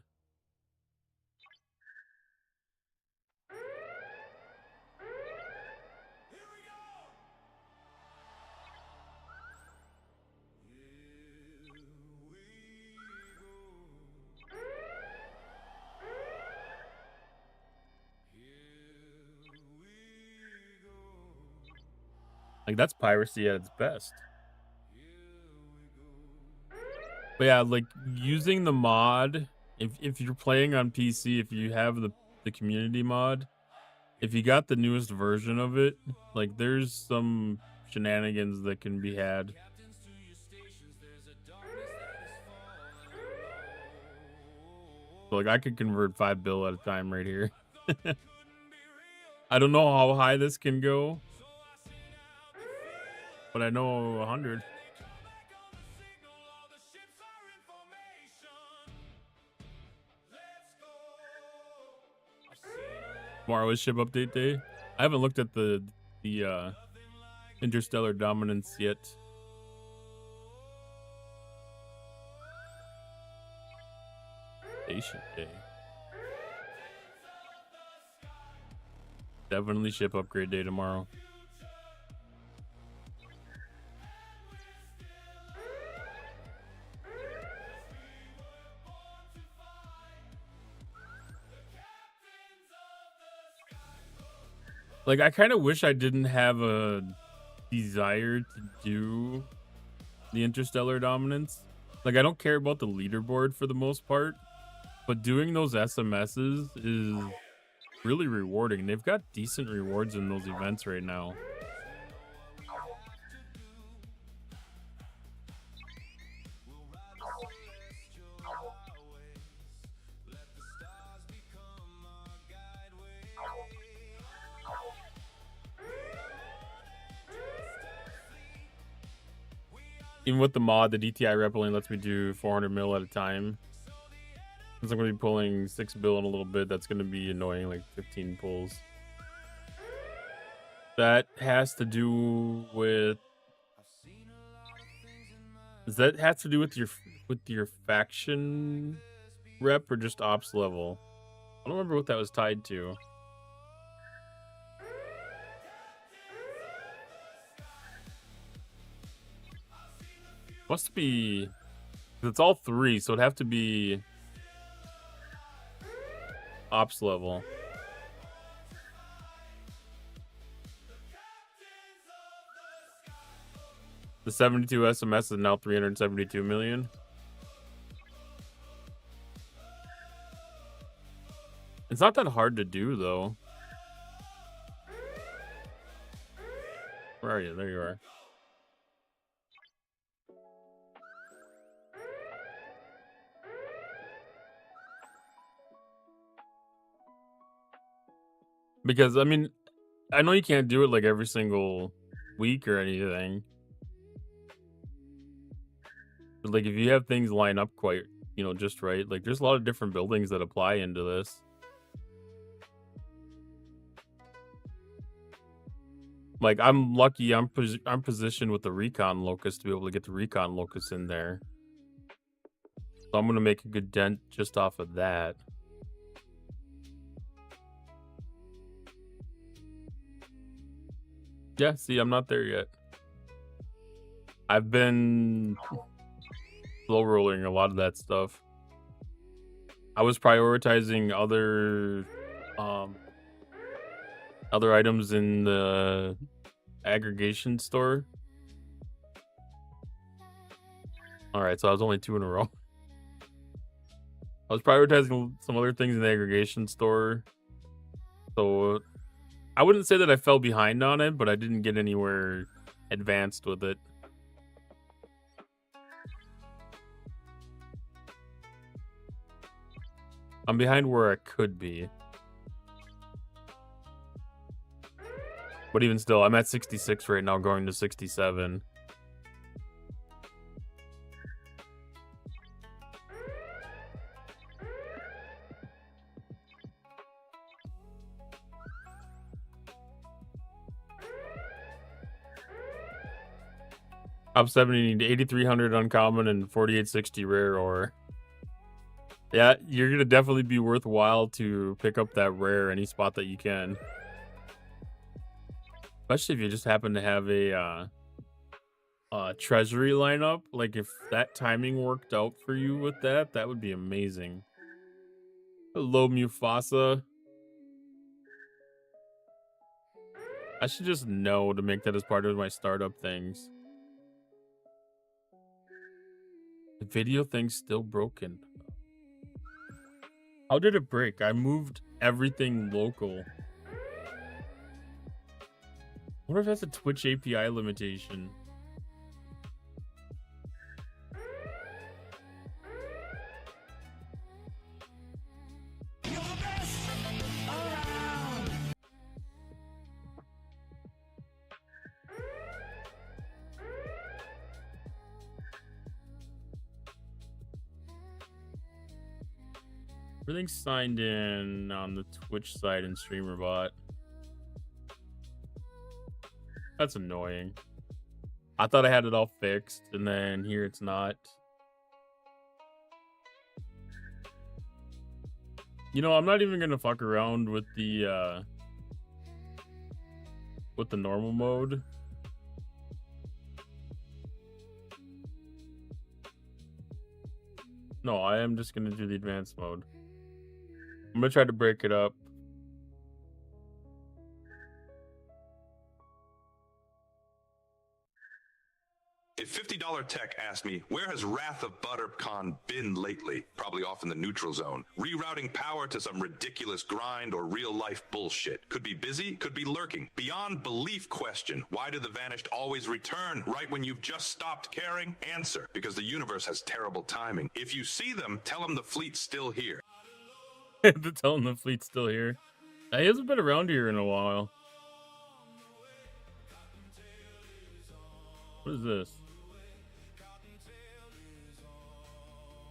Like, that's piracy at its best. But yeah, like, using the mod, if you're playing on PC, if you have the community mod, if you got the newest version of it, like there's some shenanigans that can be had. So, like I could convert 5 bill at a time right here. I don't know how high this can go, but I know 100. Tomorrow is ship update day. I haven't looked at the interstellar dominance yet. Station day. Definitely ship upgrade day tomorrow. Like, I kind of wish I didn't have a desire to do the interstellar dominance. Like, I don't care about the leaderboard for the most part, but doing those SMSs is really rewarding. They've got decent rewards in those events right now. Even with the mod, the DTI rep only lets me do 400 mil at a time. Since I'm going to be pulling 6 bill in a little bit, that's going to be annoying, like 15 pulls. That has to do with... Does that have to do with your faction rep or just ops level? I don't remember what that was tied to. Must be... It's all 3, so it'd have to be ops level. The 72 SMS is now 372 million. It's not that hard to do, though. Where are you? There you are. Because, I mean, I know you can't do it like every single week or anything. But, like, if you have things line up quite, you know, just right, like, there's a lot of different buildings that apply into this. Like, I'm lucky I'm positioned with the recon locust to be able to get the recon locust in there. So I'm going to make a good dent just off of that. Yeah, see, I'm not there yet. I've been slow rolling a lot of that stuff. I was prioritizing other items in the aggregation store. All right, so I was only 2 in a row. I was prioritizing some other things in the aggregation store. So I wouldn't say that I fell behind on it, but I didn't get anywhere advanced with it. I'm behind where I could be. But even still, I'm at 66 right now, going to 67. Up 70 to 8,300 uncommon and 4860 rare ore. Yeah, you're gonna definitely be worthwhile to pick up that rare any spot that you can. Especially if you just happen to have a treasury lineup. Like if that timing worked out for you with that, that would be amazing. Hello, Mufasa. I should just know to make that as part of my startup things. The video thing's still broken. How did it break? I moved everything local. What if that's a Twitch API limitation? You're the best around. Everything's signed in on the Twitch side and StreamerBot. That's annoying. I thought I had it all fixed, and then here it's not. You know, I'm not even gonna fuck around with the normal mode. No, I am just gonna do the advanced mode. I'm gonna try to break it up. If $50 Tech asked me, where has Wrath of ButterCon been lately? Probably off in the neutral zone. Rerouting power to some ridiculous grind or real-life bullshit. Could be busy, could be lurking. Beyond belief question. Why do the vanished always return right when you've just stopped caring? Answer. Because the universe has terrible timing. If you see them, tell them the fleet's still here. Tell him the fleet's still here. He hasn't been around here in a while. What is this?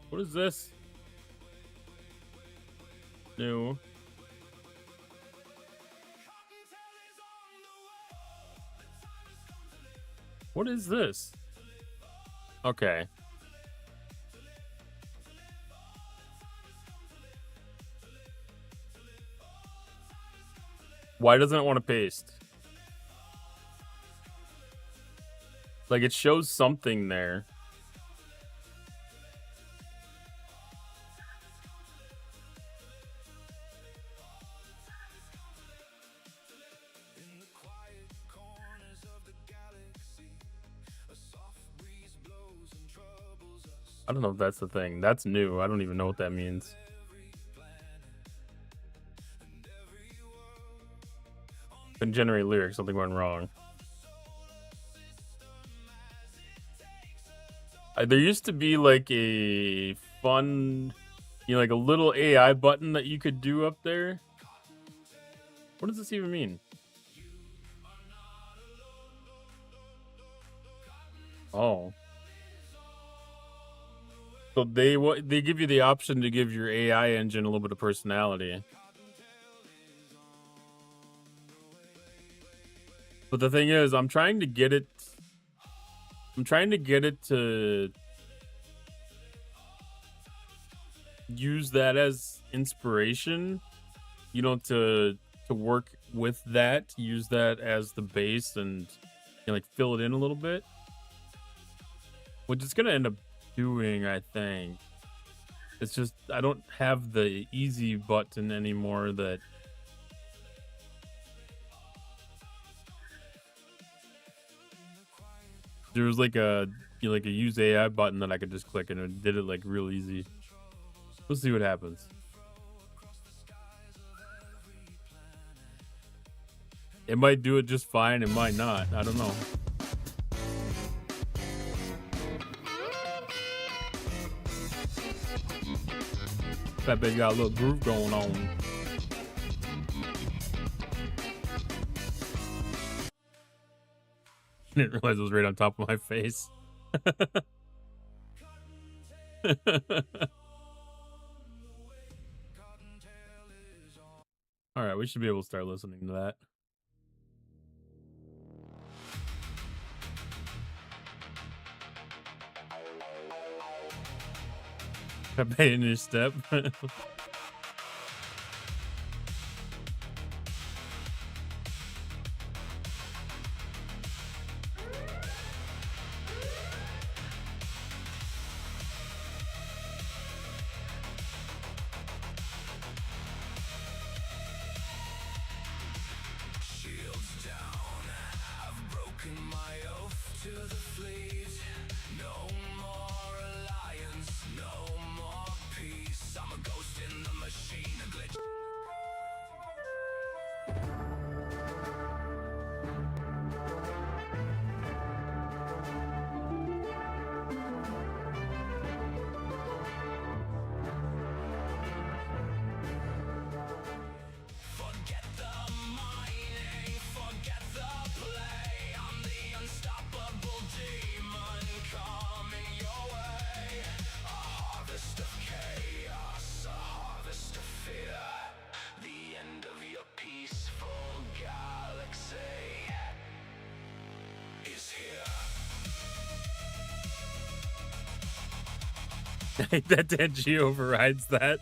What is this? New. What is this? Okay. Why doesn't it want to paste? Like, it shows something there. I don't know if that's the thing. That's new. I don't even know what that means. Couldn't generate lyrics. Something went wrong. There used to be like a fun, you know, like a little AI button that you could do up there. What does this even mean? Oh. So they give you the option to give your AI engine a little bit of personality. But the thing is, I'm trying to get it to use that as inspiration, you know, to work with that, use that as the base and, you know, like fill it in a little bit. Which it's gonna end up doing, I think. It's just I don't have the easy button anymore that there was like a, you know, like a use AI button that I could just click and it did it like real easy. We'll see what happens. It might do it just fine, it might not. I don't know. That baby got a little groove going on. I didn't realize it was right on top of my face. All right, we should be able to start listening to that. Pepe in your step. I hate that Danji overrides that.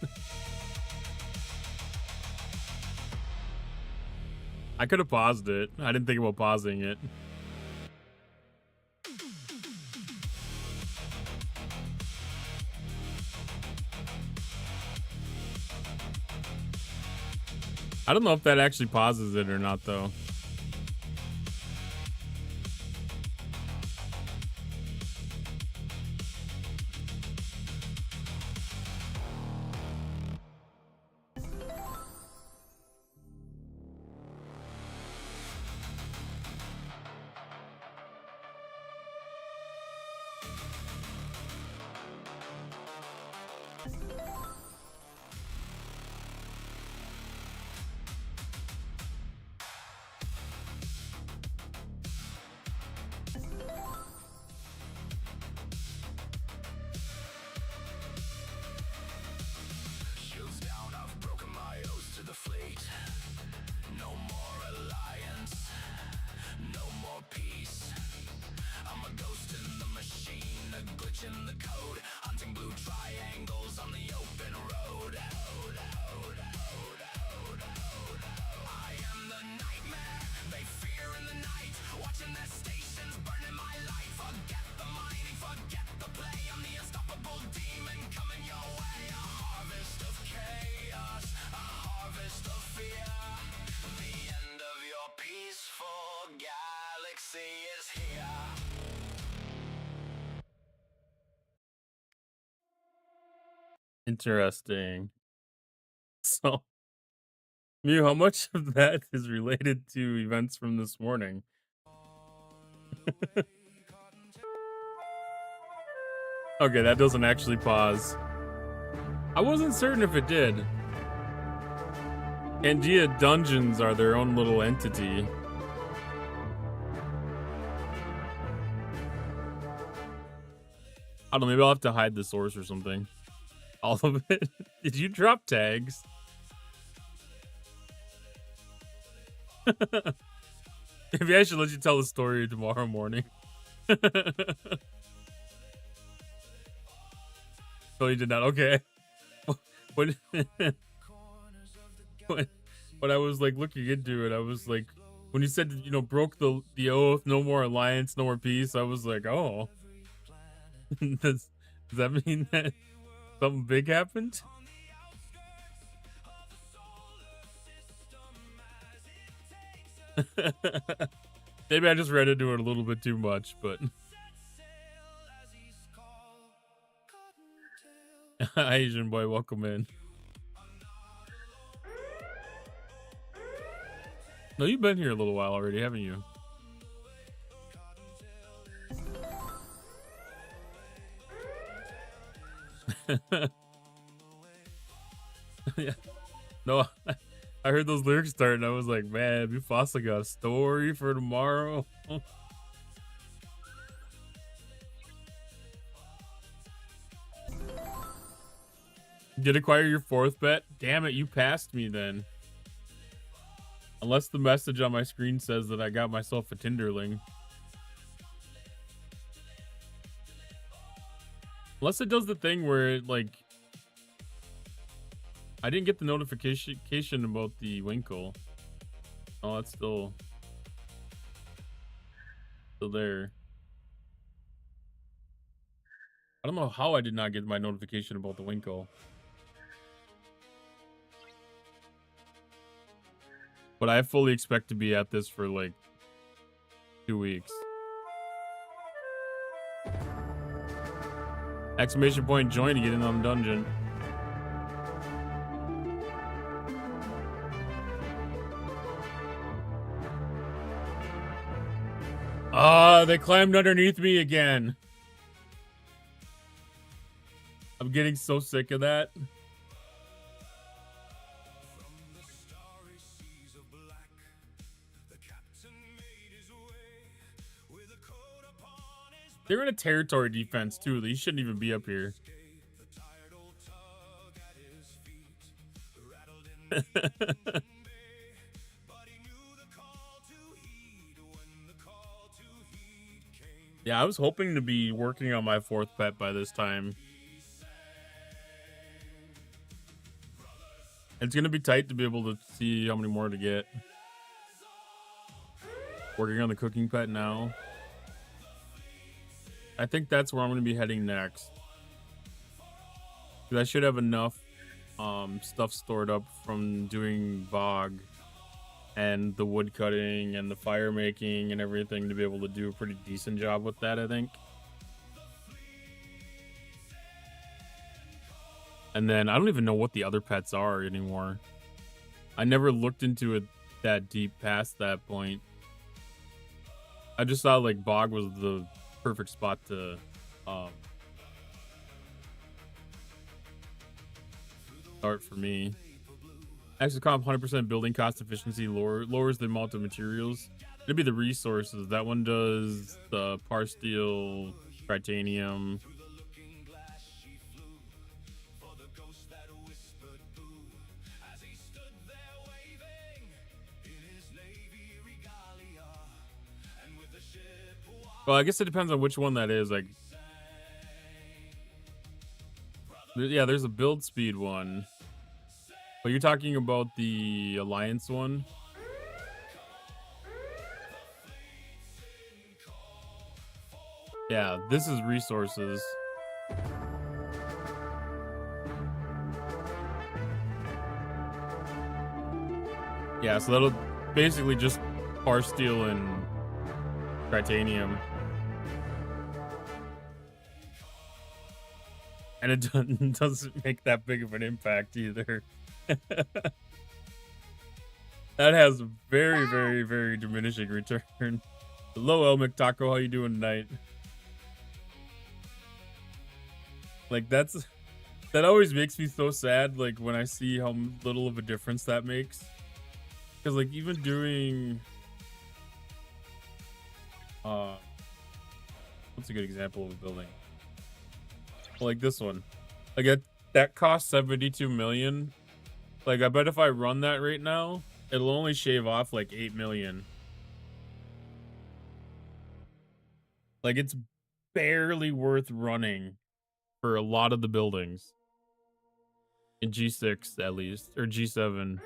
I could have paused it. I didn't think about pausing it. I don't know if that actually pauses it or not, though. Interesting. So, Mew, how much of that is related to events from this morning? Okay, that doesn't actually pause. I wasn't certain if it did. Pangea dungeons are their own little entity. I don't know, maybe I'll have to hide the source or something. All of it. Did you drop tags? Maybe I should let you tell the story tomorrow morning. No, you did not. Okay. When, when I was like looking into it, I was like, when you said, you know, broke the oath, no more alliance, no more peace, I was like, oh. does that mean that something big happened? Maybe I just read into it a little bit too much, but Asian boy, welcome in. No, you've been here a little while already, haven't you? Yeah. No, I heard those lyrics start and I was like, man, Mufasa got a story for tomorrow. Did acquire your 4th bet? Damn it, you passed me then. Unless the message on my screen says that I got myself a Tinderling. Unless it does the thing where it, like, I didn't get the notification about the Winkle. Oh, that's still there. I don't know how I did not get my notification about the Winkle. But I fully expect to be at this for like 2 weeks. Exclamation point join to get in on the dungeon. Ah, they climbed underneath me again. I'm getting so sick of that. They're in a territory defense too. They shouldn't even be up here. Yeah, I was hoping to be working on my 4th bet by this time. It's gonna be tight to be able to see how many more to get. Working on the cooking pet now. I think that's where I'm gonna be heading next. Because I should have enough stuff stored up from doing bog and the wood cutting and the fire making and everything to be able to do a pretty decent job with that, I think. And then I don't even know what the other pets are anymore. I never looked into it that deep past that point. I just thought like bog was the perfect spot to start for me. Extra comp 100% building cost efficiency lowers the amount of materials. It'd be the resources. That one does the par steel, titanium. Well, I guess it depends on which one that is. Like, yeah, there's a build speed one. But you're talking about the Alliance one? Yeah, this is resources. Yeah, so that'll basically just par steel and titanium. And it doesn't make that big of an impact either. That has very, very, very diminishing return. Hello, El McTaco. How you doing tonight? Like, that always makes me so sad, like, when I see how little of a difference that makes. Because, like, even doing... what's a good example of a building? Like this one. Like, that costs 72 million. Like, I bet if I run that right now, it'll only shave off like 8 million. Like, it's barely worth running for a lot of the buildings. In G6, at least. Or G7.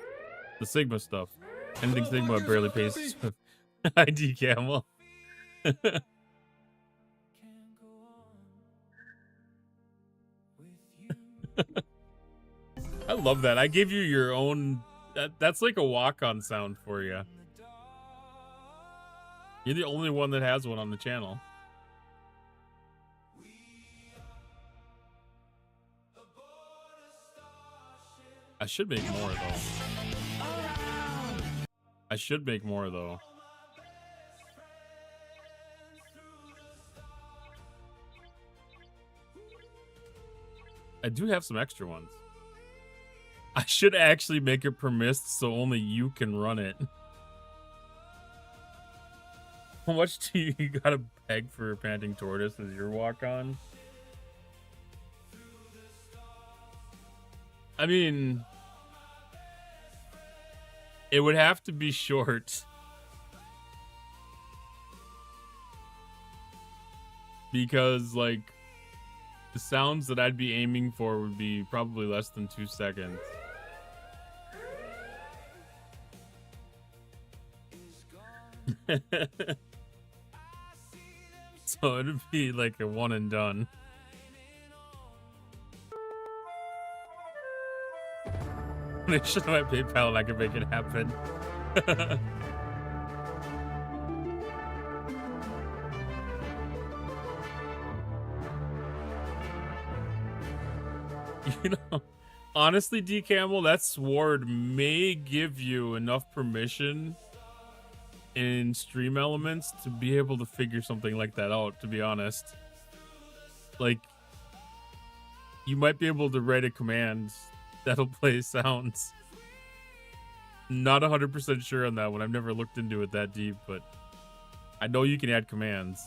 The Sigma stuff. Anything Sigma barely pays ID Camel. I love that. I gave you your own... That's like a walk-on sound for you. You're the only one that has one on the channel. I should make more, though. I should make more, though. I do have some extra ones. I should actually make it permissed so only you can run it. How much do you gotta peg for Panting Tortoise as your walk-on? I mean... it would have to be short. Because, like... the sounds that I'd be aiming for would be probably less than 2 seconds. So it'd be like a one and done. Make sure my PayPal and I can make it happen. You know, honestly, D Camel, that sword may give you enough permission in Stream Elements to be able to figure something like that out, to be honest. Like, you might be able to write a command that'll play sounds. Not 100% sure on that one. I've never looked into it that deep, but I know you can add commands.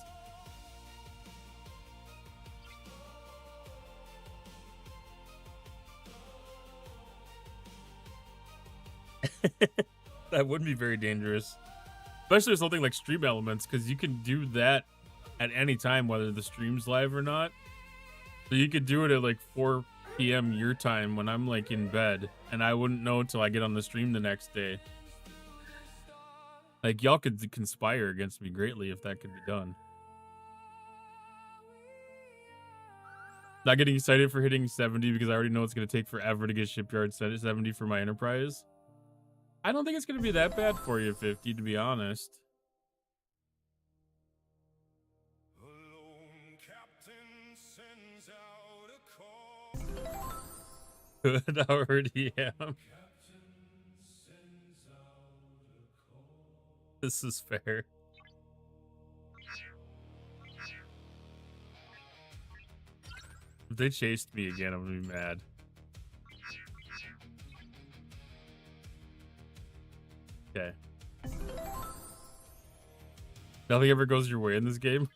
That would be very dangerous, especially with something like Stream Elements, because you can do that at any time, whether the stream's live or not. So you could do it at like 4 p.m. your time when I'm like in bed, and I wouldn't know until I get on the stream the next day. Like, y'all could conspire against me greatly if that could be done. Not getting excited for hitting 70 because I already know it's going to take forever to get shipyard 70 for my enterprise. I don't think it's going to be that bad for you, 50, to be honest. Good, already am. This is fair. If they chased me again, I'm gonna be mad. Okay. Nothing ever goes your way in this game.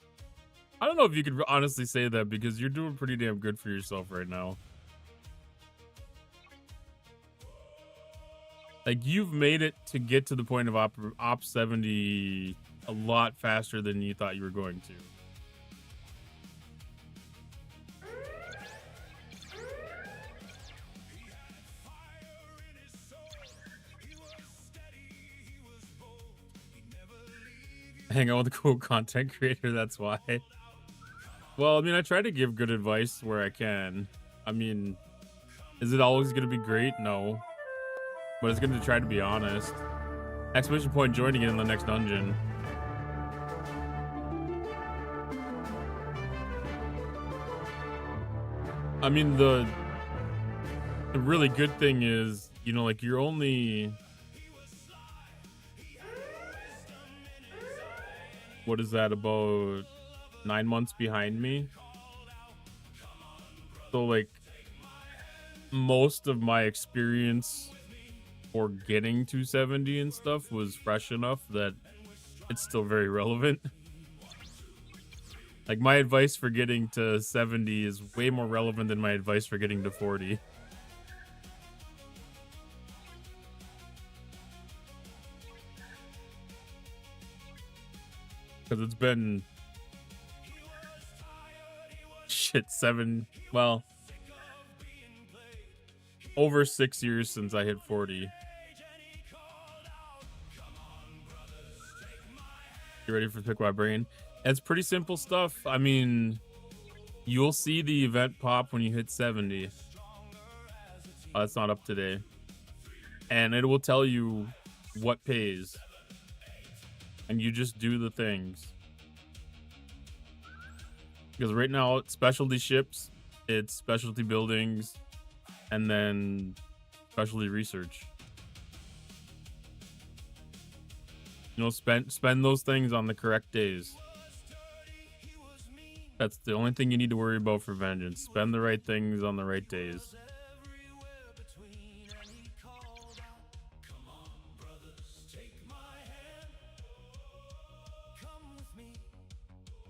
I don't know if you could honestly say that because you're doing pretty damn good for yourself right now. Like, you've made it to get to the point of Op 70 a lot faster than you thought you were going to. Hang out with a cool content creator, that's why. Well, I mean, I try to give good advice where I can. I mean, is it always going to be great? No. But it's going to try to be honest. Exclamation point joining it in the next dungeon. I mean, the really good thing is, you know, like, you're only... What is that, about 9 months behind me? So, like, most of my experience for getting to 70 and stuff was fresh enough that it's still very relevant. Like, my advice for getting to 70 is way more relevant than my advice for getting to 40. Because it's been... Shit, well... over 6 years since I hit 40. You ready for Pick My Brain? It's pretty simple stuff. I mean, you'll see the event pop when you hit 70. Oh, it's not up today. And it will tell you what pays. And you just do the things. Because right now, it's specialty ships, it's specialty buildings, and then specialty research. You know, spend those things on the correct days. That's the only thing you need to worry about for vengeance. Spend the right things on the right days.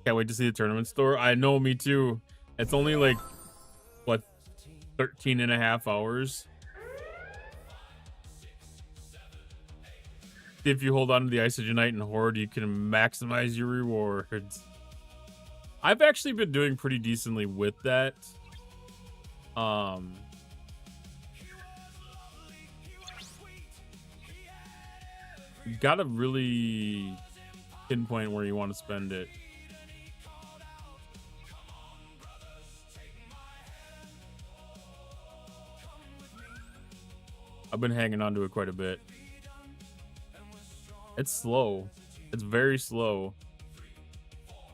Can't wait to see the tournament store. I know, me too. It's only like, what, 13 and a half hours? If you hold on to the Isogenite and Horde, you can maximize your rewards. I've actually been doing pretty decently with that. You gotta really pinpoint where you want to spend it. I've been hanging on to it quite a bit. It's slow. It's very slow.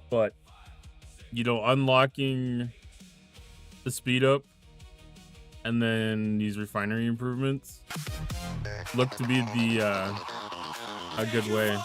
But, you know, unlocking the speed up and then these refinery improvements look to be the a good way.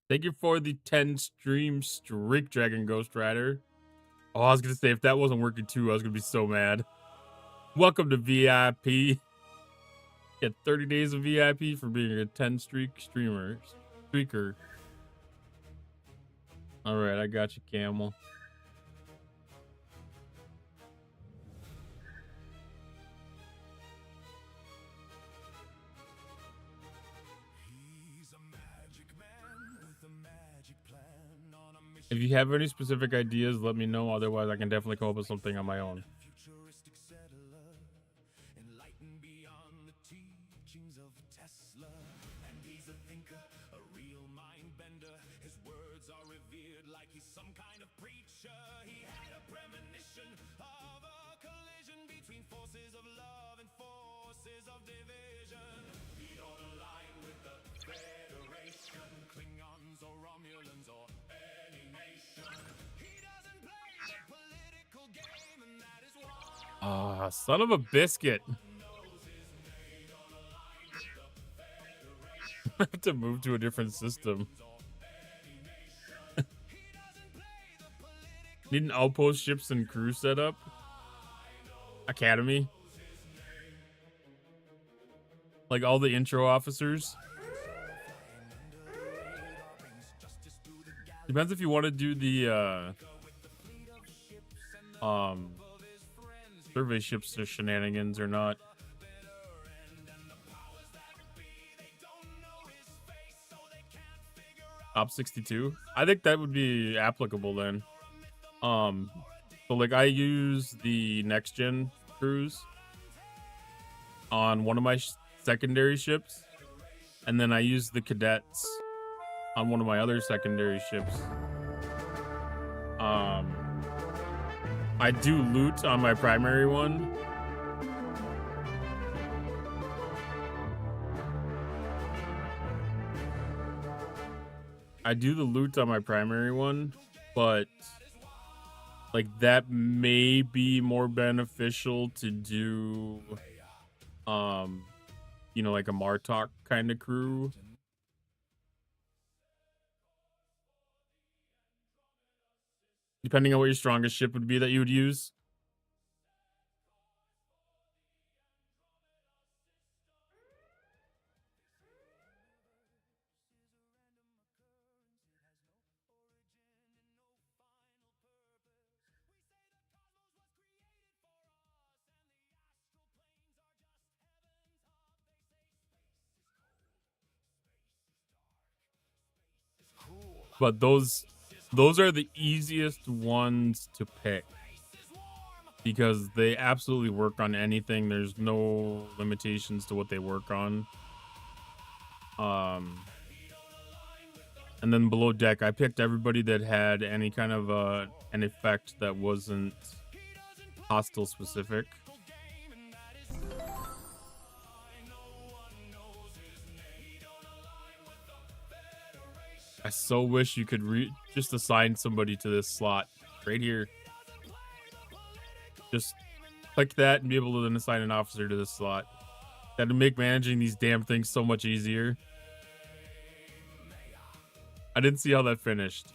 Thank you for the 10 stream streak, Dragon Ghost Rider. Oh, I was going to say, if that wasn't working too, I was going to be so mad. Welcome to VIP. Get 30 days of VIP for being a 10 streak streamer. Streaker. All right, I got you, Camel. If you have any specific ideas, let me know. Otherwise, I can definitely come up with something on my own. Ah, son of a biscuit. I have to move to a different system. Need an outpost, ships, and crew setup. Academy. Like all the intro officers. Depends if you want to do the survey ships or shenanigans or not. Op 62. I think that would be applicable then. So like I use the next gen crews on one of my secondary ships, and then I use the cadets on one of my other secondary ships. I do loot on my primary one. I do the loot on my primary one, but like that may be more beneficial to do you know, like a Martok kind of crew. Depending on what your strongest ship would be that you would use. But those are the easiest ones to pick because they absolutely work on anything. There's no limitations to what they work on. And then below deck, I picked everybody that had any kind of an effect that wasn't hostile specific. I so wish you could just assign somebody to this slot right here. Just click that and be able to then assign an officer to this slot. That'd make managing these damn things so much easier. I didn't see how that finished.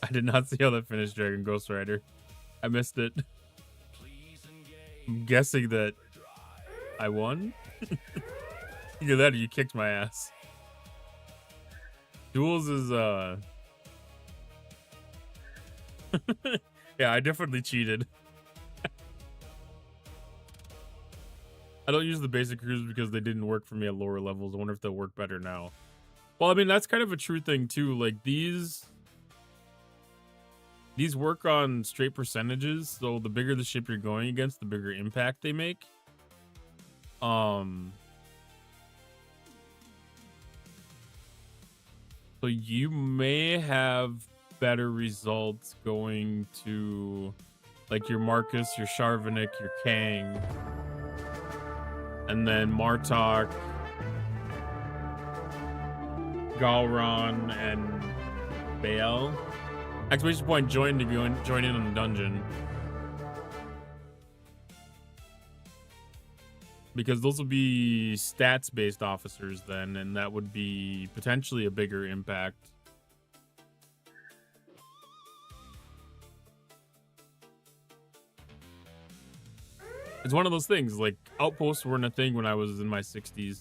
I did not see how that finished, Dragon Ghost Rider. I missed it. I'm guessing that I won. Either that or you kicked my ass. Duels is yeah, I definitely cheated. I don't use the basic crews because they didn't work for me at lower levels. I wonder if they'll work better now. Well, I mean, that's kind of a true thing too. Like these work on straight percentages, so the bigger the ship you're going against, the bigger impact they make. So you may have better results going to like your Marcus, your Sharvanik, your Kang, and then Martok, Galron, and Bael. Exclamation point join to join in on the dungeon. Because those will be stats-based officers then, and that would be potentially a bigger impact. It's one of those things, like, outposts weren't a thing when I was in my 60s.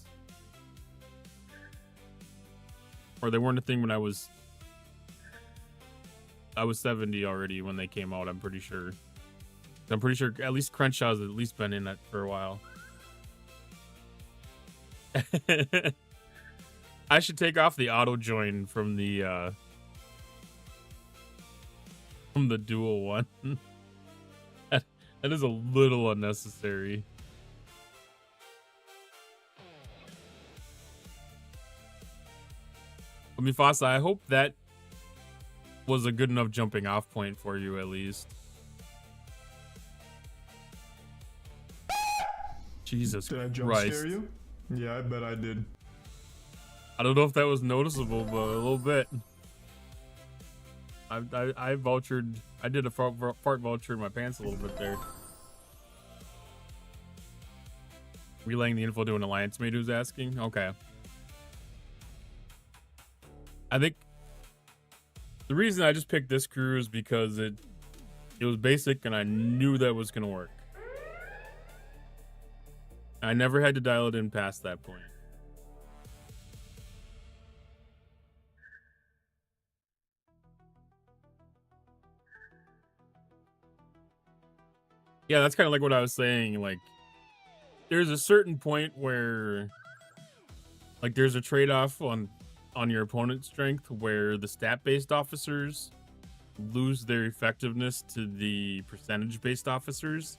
Or they weren't a thing when I was I was 70 already when they came out. I'm pretty sure. I'm pretty sure at least Crenshaw's at least been in it for a while. I should take off the auto join from the dual one. That is a little unnecessary. I mean, Fossa, I hope that was a good enough jumping off point for you at least. Jesus Did I jump Christ. scare you? Yeah, I bet I did. I don't know if that was noticeable, but a little bit. I vouchered. I did a fart voucher in my pants a little bit there. Relaying the info to an alliance mate who's asking. Okay. I think the reason I just picked this crew is because it was basic and I knew that was gonna work. I never had to dial it in past that point. Yeah, that's kind of like what I was saying. Like, there's a certain point where, like, there's a trade-off on your opponent's strength where the stat-based officers lose their effectiveness to the percentage-based officers.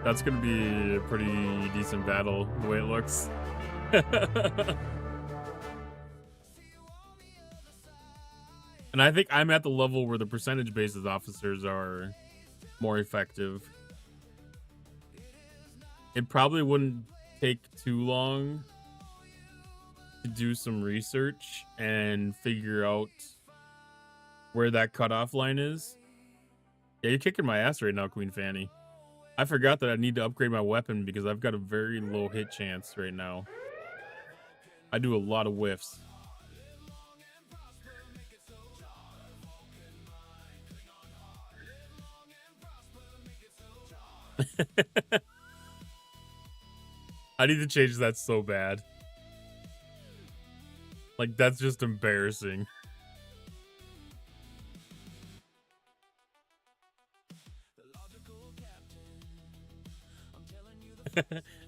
That's going to be a pretty decent battle, the way it looks. And I think I'm at the level where the percentage-based officers are more effective. It probably wouldn't take too long to do some research and figure out where that cutoff line is. Yeah, you're kicking my ass right now, Queen Fanny. I forgot that I need to upgrade my weapon because I've got a very low hit chance right now. I do a lot of whiffs. I need to change that so bad. Like, that's just embarrassing.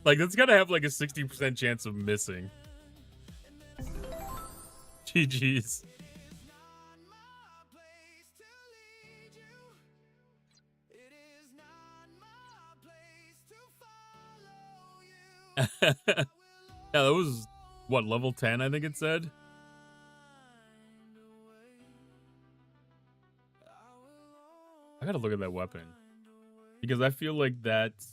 Like, that's gotta have like a 60% chance of missing. GG's. Yeah, that was what, level 10, I think it said. I gotta look at that weapon because I feel like that's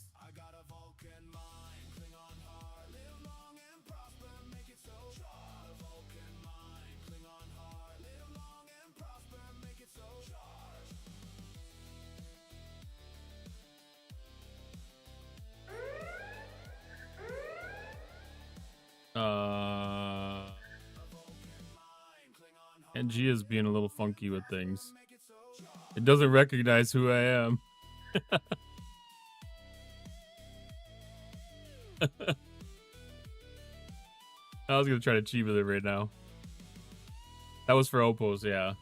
and Gia's being a little funky with things. It doesn't recognize who I am. I was gonna try to cheat with it right now. That was for Opos, yeah.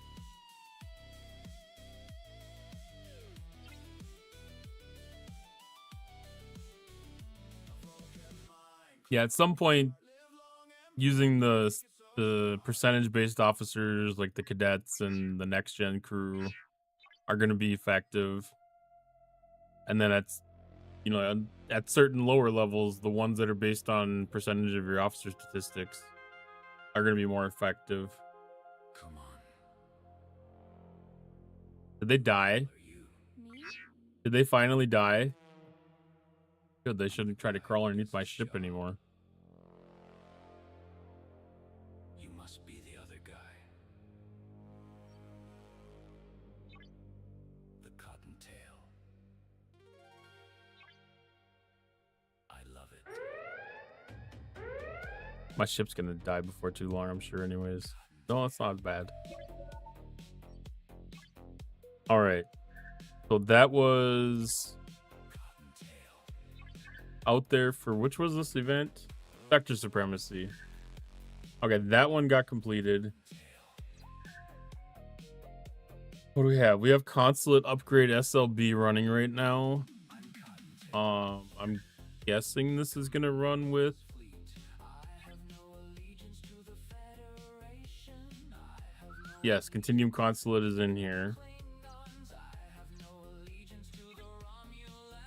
Yeah, at some point, using the percentage-based officers like the cadets and the next-gen crew are going to be effective. And then at certain lower levels, the ones that are based on percentage of your officer statistics are going to be more effective. Come on. Did they die? Did they finally die? Good, they shouldn't try to crawl underneath my ship anymore. You must be the other guy. The Cottontail. I love it. My ship's gonna die before too long, I'm sure anyways. No, it's not bad. Alright. So that was out there for, which was this event? Sector Supremacy. Okay, that one got completed. What do we have? We have Consulate Upgrade SLB running right now. I'm guessing this is gonna run with yes, Continuum Consulate is in here.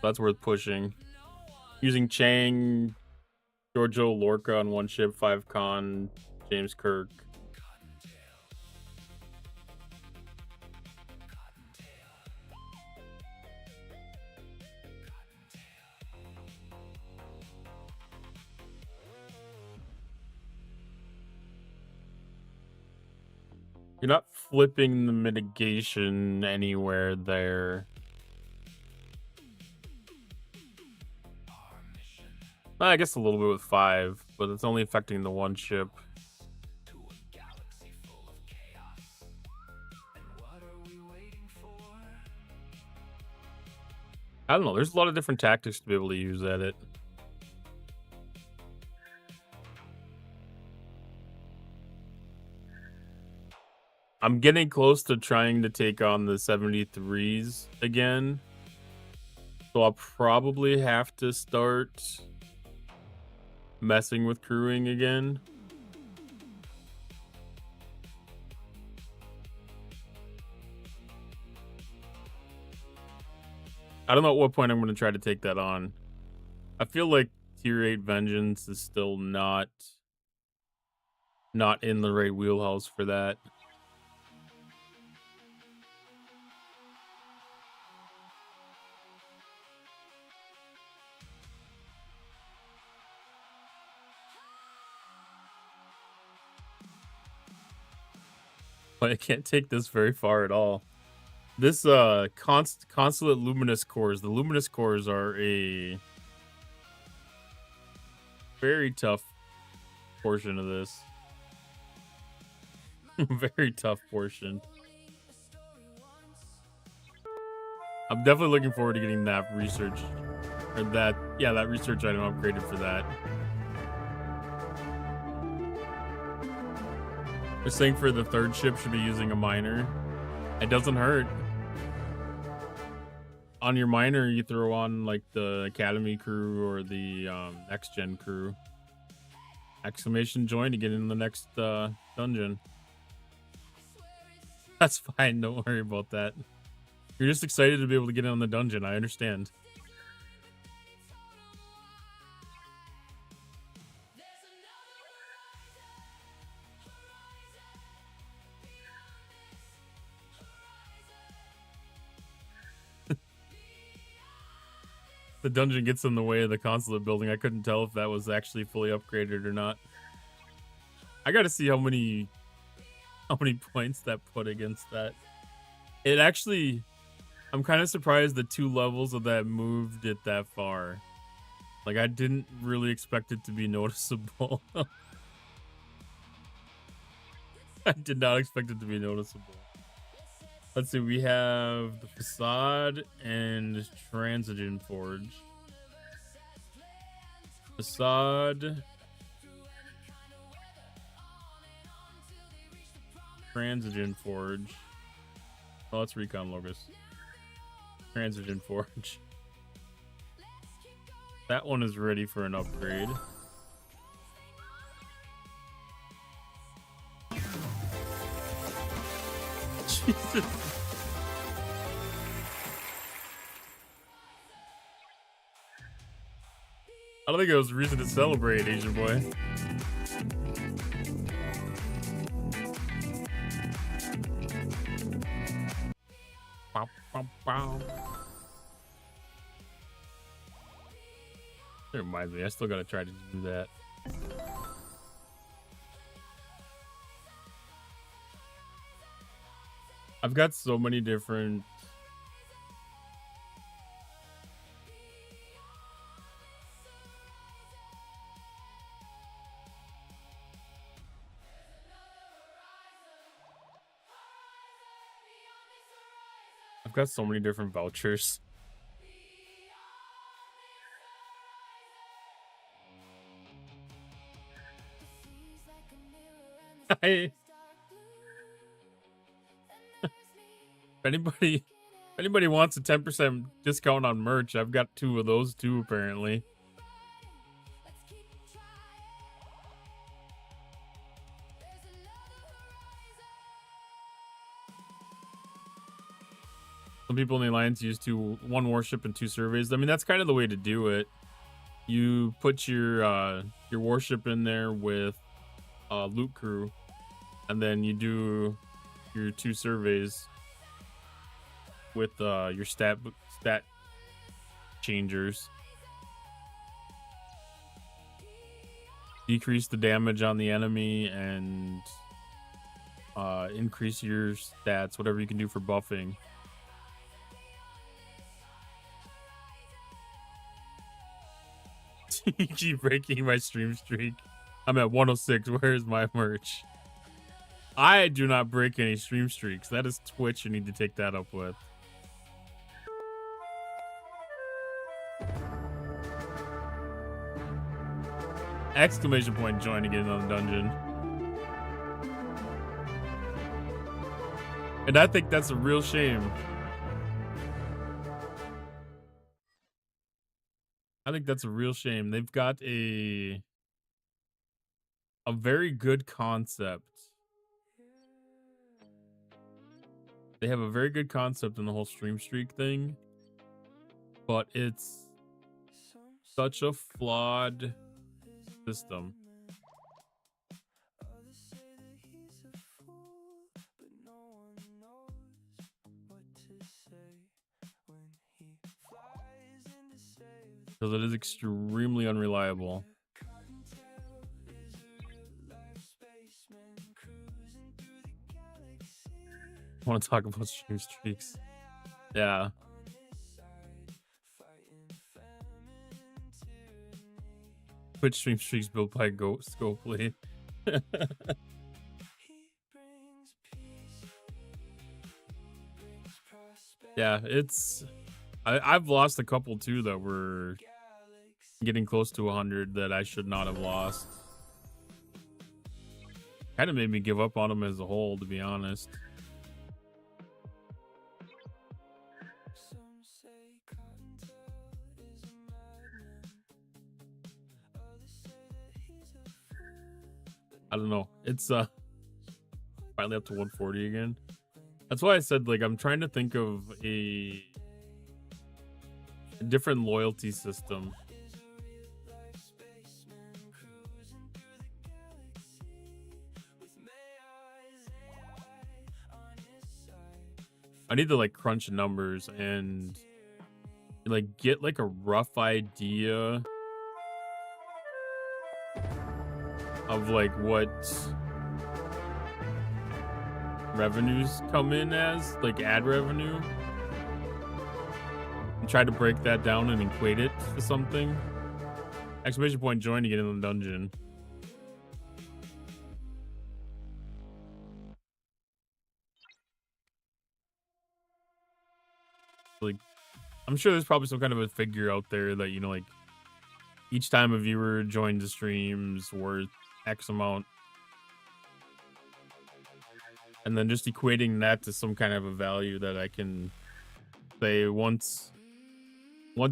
That's worth pushing. Using Chang, Giorgio Lorca on one ship, 5 Con, James Kirk. You're not flipping the mitigation anywhere there. I guess a little bit with 5, but it's only affecting the one ship. I don't know. There's a lot of different tactics to be able to use at it. I'm getting close to trying to take on the 73s again. So I'll probably have to start messing with crewing again. I don't know at what point I'm going to try to take that on. I feel like Tier 8 Vengeance is still not in the right wheelhouse for that. But I can't take this very far at all. This Consulate Luminous Cores. The Luminous Cores are a very tough portion of this. Very tough portion. I'm definitely looking forward to getting that research. Or that research item upgraded for that. They're saying for the third ship should be using a miner. It doesn't hurt. On your miner, you throw on like the Academy crew or the next gen crew. Exclamation join to get in the next dungeon. That's fine. Don't worry about that. You're just excited to be able to get in on the dungeon. I understand. The dungeon gets in the way of the consulate building. I couldn't tell if that was actually fully upgraded or not. I gotta see how many points that put against that. It actually, I'm kind of surprised the 2 levels of that moved it that far. Like, I didn't really expect it to be noticeable. I did not expect it to be noticeable. Let's see, we have the Facade and Transigen Forge. Facade. Transigen Forge. Oh, let's recon Logos. Transigen Forge. That one is ready for an upgrade. Jesus. I don't think it was a reason to celebrate, Asian boy. Bow, bow, bow. That reminds me, I still gotta try to do that. I've got so many different vouchers. If anybody wants a 10% discount on merch, I've got 2 of those too, apparently. Some people in the Alliance use 1 warship and 2 surveys. I mean, that's kind of the way to do it. You put your warship in there with loot crew, and then you do your 2 surveys with your stat changers. Decrease the damage on the enemy and increase your stats, whatever you can do for buffing. You keep breaking my stream streak. I'm at 106. Where's my merch? I do not break any stream streaks. That is Twitch. You need to take that up with. Exclamation point join to get in on the dungeon. And I think that's a real shame. I think that's a real shame. They've got a very good concept. They have a very good concept in the whole stream streak thing, but it's such a flawed system. Because it is extremely unreliable. I want to talk about stream streaks. Yeah. Twitch stream streaks built by Scopely. Yeah, it's... I've lost a couple too that were getting close to 100 that I should not have lost. Kind of made me give up on them as a whole, to be honest. I don't know. It's finally up to 140 again. That's why I said, like, I'm trying to think of a different loyalty system. I need to like crunch numbers and like get like a rough idea of like what revenues come in as, like ad revenue, and try to break that down and equate it to something. Exclamation point join to get in the dungeon. Like, I'm sure there's probably some kind of a figure out there that, you know, like each time a viewer joins the stream's worth X amount. And then just equating that to some kind of a value that I can say once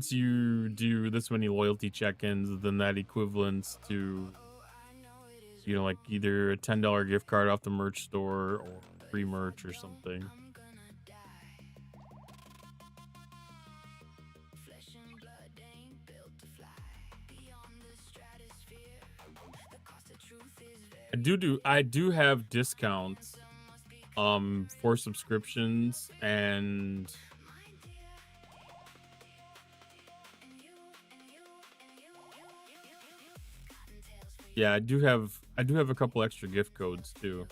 you do this many loyalty check-ins, then that equivalents to, you know, like either a $10 gift card off the merch store or free merch or something. I do have discounts for subscriptions, and yeah, I do have a couple extra gift codes too.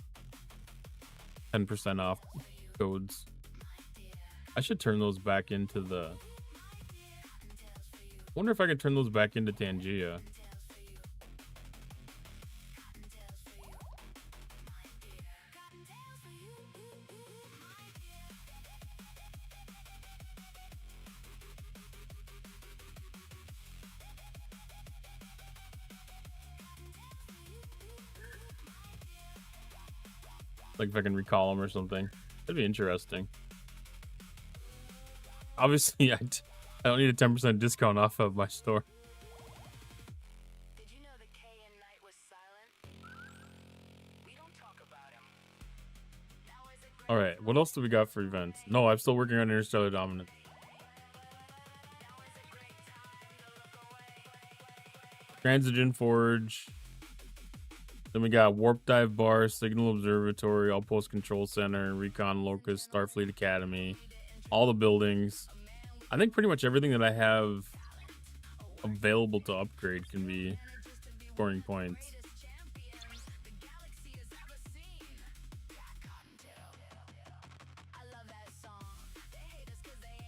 10% off codes. I should turn those back into the... wonder if I can turn those back into Tangia. Like if I can recall them or something. That'd be interesting. Obviously, I don't need a 10% discount off of my store. Alright, what else do we got for events? No, I'm still working on Interstellar Dominance. Transigen Forge. Then we got Warp Dive Bar, Signal Observatory, Outpost Control Center, Recon Locust, Starfleet Academy. All the buildings. I think pretty much everything that I have available to upgrade can be scoring points.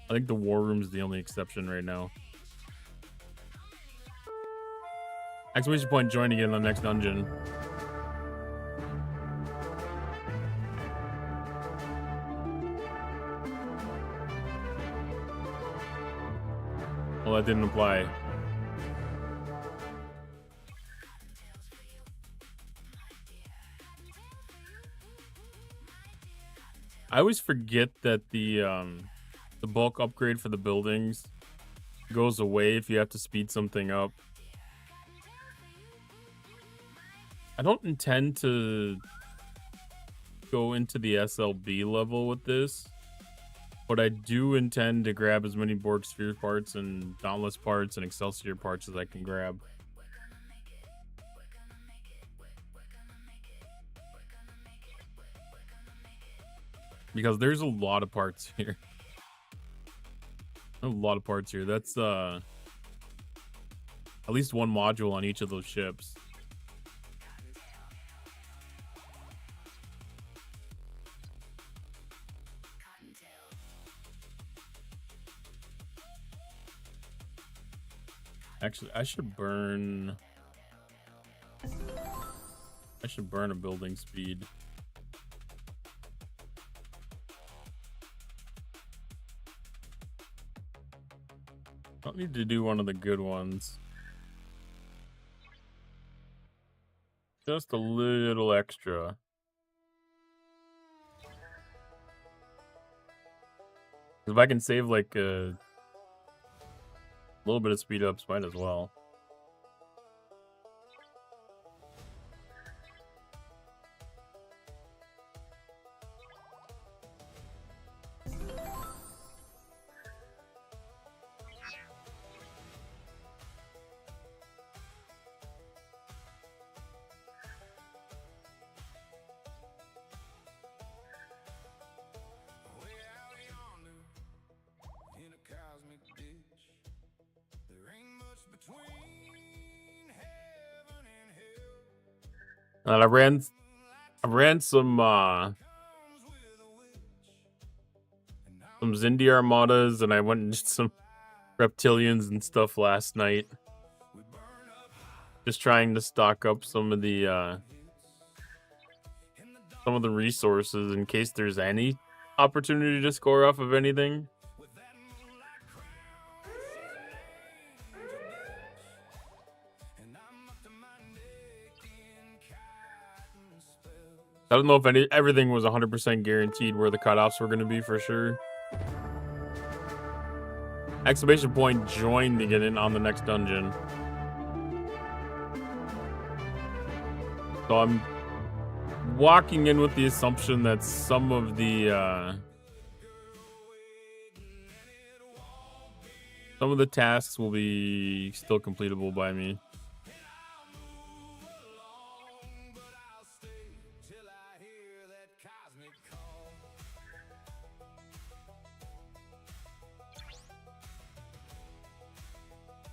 I think the War Room is the only exception right now. Exclamation point joining in the next dungeon. Well, that didn't apply. I always forget that the bulk upgrade for the buildings goes away if you have to speed something up. I don't intend to go into the SLB level with this, but I do intend to grab as many Borg Sphere parts and Dauntless parts and Excelsior parts as I can grab. Because there's a lot of parts here. A lot of parts here. That's at least one module on each of those ships. Actually, I should burn a building speed. Don't need to do one of the good ones. Just a little extra. If I can save like a little bit of speed ups, might as well. And I ran some Xindi Armadas, and I went and did some Reptilians and stuff last night. Just trying to stock up some of the resources in case there's any opportunity to score off of anything. I don't know if everything was 100% guaranteed where the cutoffs were going to be for sure. Exclamation point join to get in on the next dungeon. So I'm walking in with the assumption that some of the tasks will be still completable by me.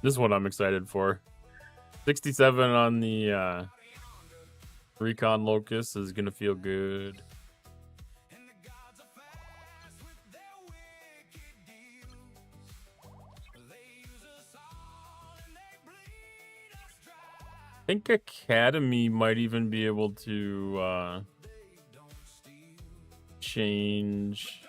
This one I'm excited for. 67 on the Recon Locust is gonna feel good. I think Academy might even be able to change.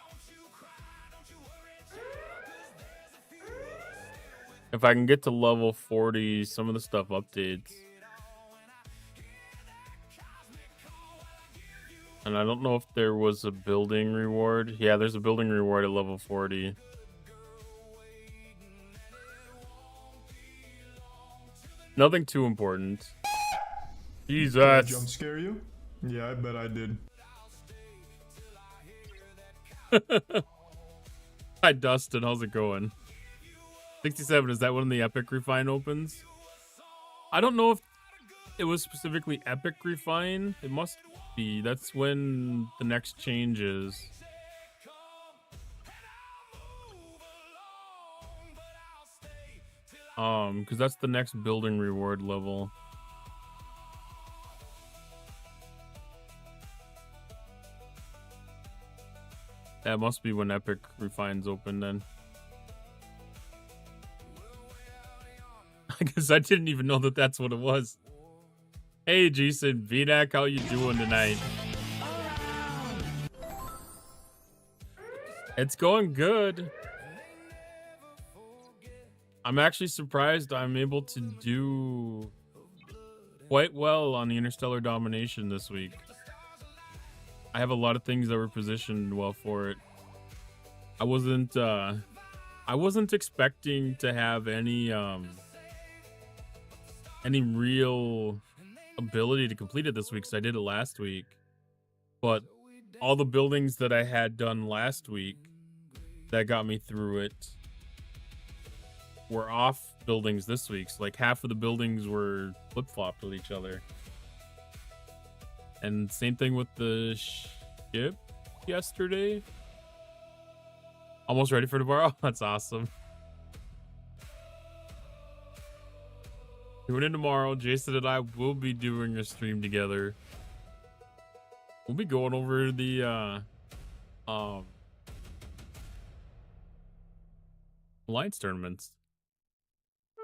If I can get to level 40, some of the stuff updates. And I don't know if there was a building reward. Yeah, there's a building reward at level 40. Nothing too important. Did I jump Jesus. scare you? Yeah, I bet I did. Hi, Dustin. How's it going? 67, is that when the Epic Refine opens? I don't know if it was specifically Epic Refine. It must be. That's when the next change is. Because that's the next building reward level. That must be when Epic Refines open then. Because I didn't even know that that's what it was. Hey, Jason, VDAC, how you doing tonight? It's going good. I'm actually surprised I'm able to do quite well on the Interstellar Domination this week. I have a lot of things that were positioned well for it. I wasn't expecting to have any real ability to complete it this week, so I did it last week. But all the buildings that I had done last week that got me through it were off buildings this week. So like half of the buildings were flip-flopped with each other. And same thing with the ship yesterday. Almost ready for tomorrow. That's awesome. Doing it tomorrow. Jason and I will be doing a stream together. We'll be going over the alliance tournaments.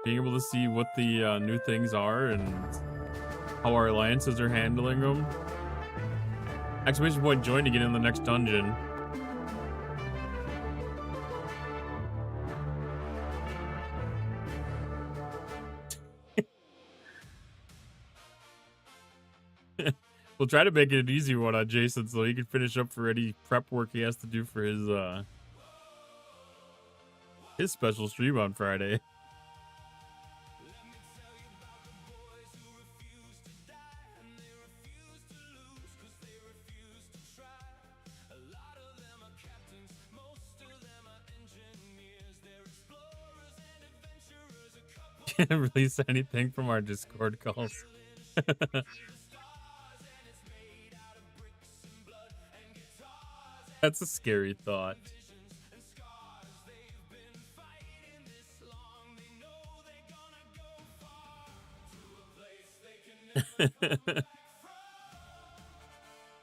Being able to see what the new things are and how our alliances are handling them. Exclamation point join to get in the next dungeon. We'll try to make it an easy one on Jason so he can finish up for any prep work he has to do for his special stream on Friday. Can't release anything from our Discord calls. That's a scary thought. The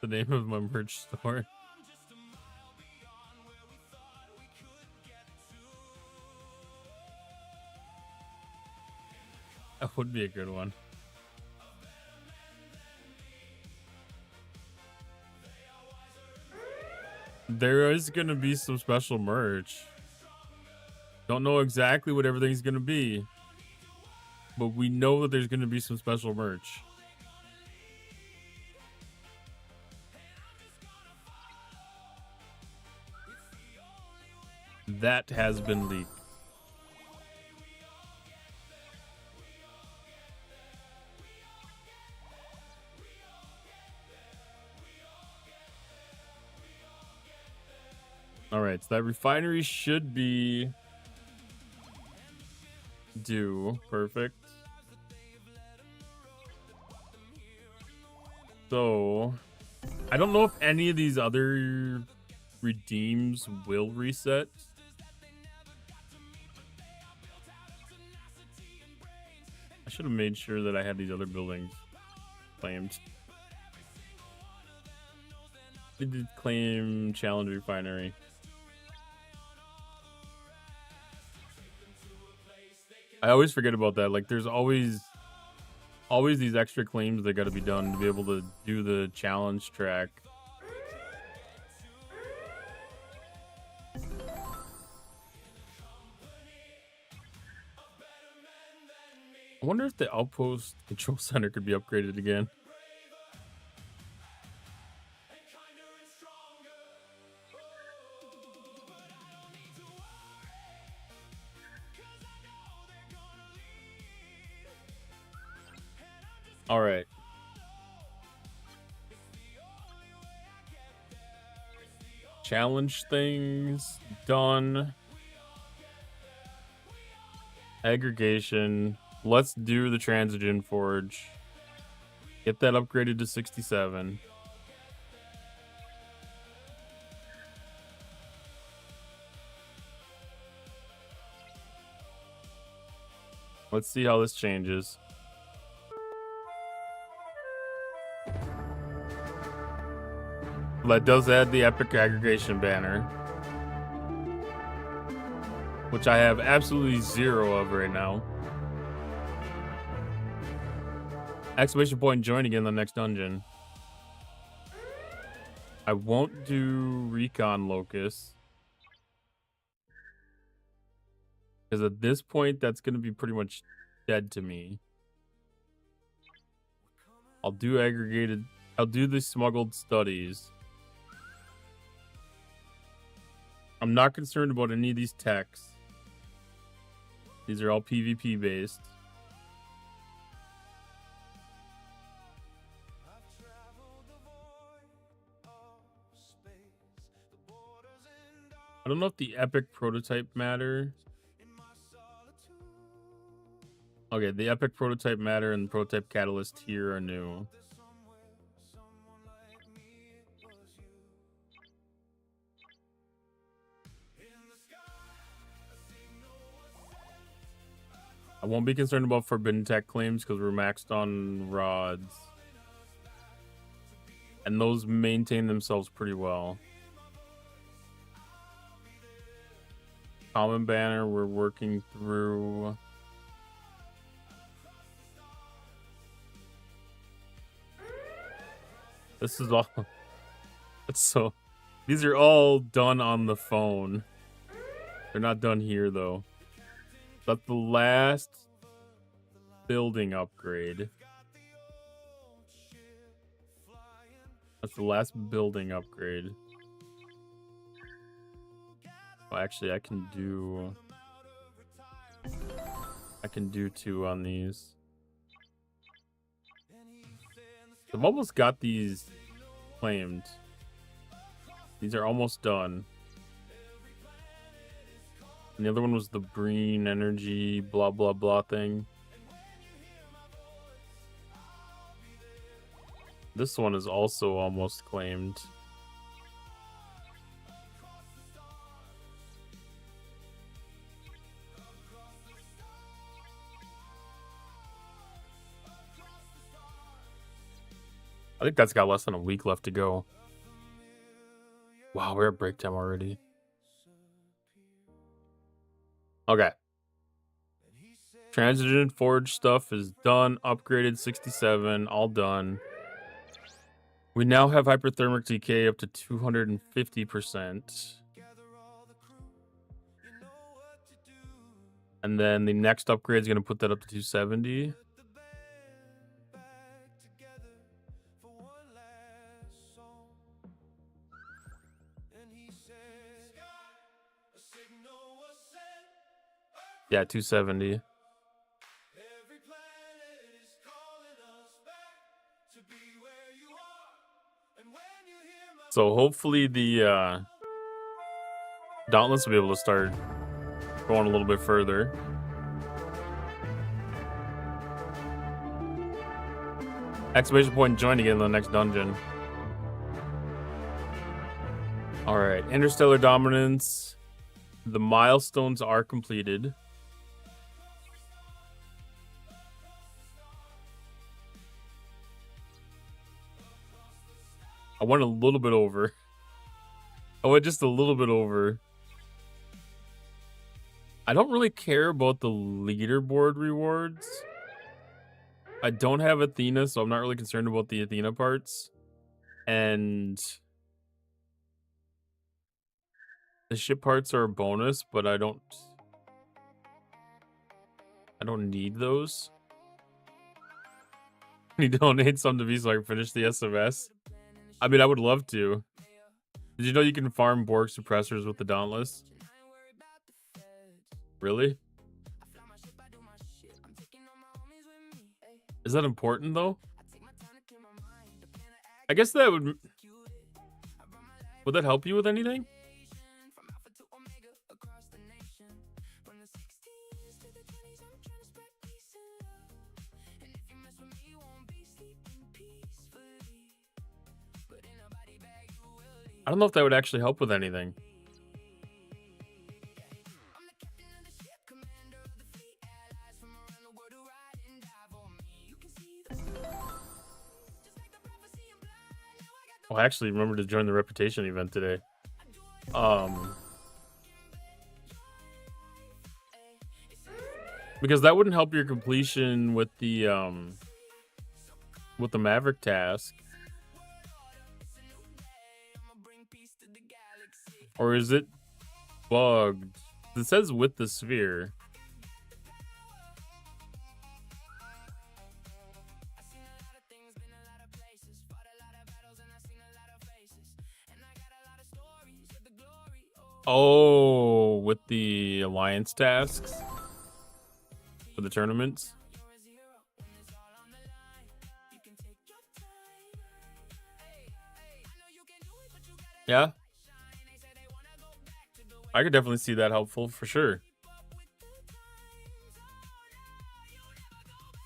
name of my merch store. That would be a good one. There is going to be some special merch. Don't know exactly what everything's going to be, but we know that there's going to be some special merch. That has been leaked. All right, so that refinery should be due. Perfect. So, I don't know if any of these other redeems will reset. I should have made sure that I had these other buildings claimed. They did claim Challenge Refinery. I always forget about that. Like, there's always these extra claims that got to be done to be able to do the challenge track. I wonder if the outpost control center could be upgraded again. All right. Challenge things done. Aggregation. Let's do the Transigen Forge. Get that upgraded to 67. Let's see how this changes. That does add the epic aggregation banner, which I have absolutely 0 of right now. Exclamation point join again in the next dungeon. I won't do Recon Locus, because at this point, that's going to be pretty much dead to me. I'll do aggregated. I'll do the smuggled studies. I'm not concerned about any of these techs. These are all PvP based. I don't know if the epic prototype matter. Okay, the epic prototype matter and the prototype catalyst here are new. I won't be concerned about forbidden tech claims because we're maxed on rods. And those maintain themselves pretty well. Common banner we're working through. This is all. So these are all done on the phone. They're not done here though. That's the last building upgrade. That's the last building upgrade. Well, actually, I can do 2 on these. I've almost got these claimed. These are almost done. And the other one was the green energy blah blah blah thing. This one is also almost claimed. I think that's got less than a week left to go. Wow, we're at break time already. Okay. Transigen Forge stuff is done. Upgraded 67. All done. We now have hyperthermic decay up to 250%. And then the next upgrade is going to put that up to 270. Yeah, 270. So hopefully the Dauntless will be able to start going a little bit further. Exclamation point join again in the next dungeon. Alright, Interstellar Dominance. The milestones are completed. I went a little bit over. I went just a little bit over. I don't really care about the leaderboard rewards. I don't have Athena, so I'm not really concerned about the Athena parts. And the ship parts are a bonus, but I don't need those. You donate some to me so I can finish the SMS. I mean, I would love to. Did you know you can farm Borg suppressors with the Dauntless? Really? Is that important though? I guess that would that help you with anything? I don't know if that would actually help with anything. Oh, I actually remembered to join the reputation event today. Because that wouldn't help your completion with the Maverick task. Or is it bugged? It says with the sphere. Oh, with the alliance tasks for the tournaments. Yeah. I could definitely see that helpful for sure.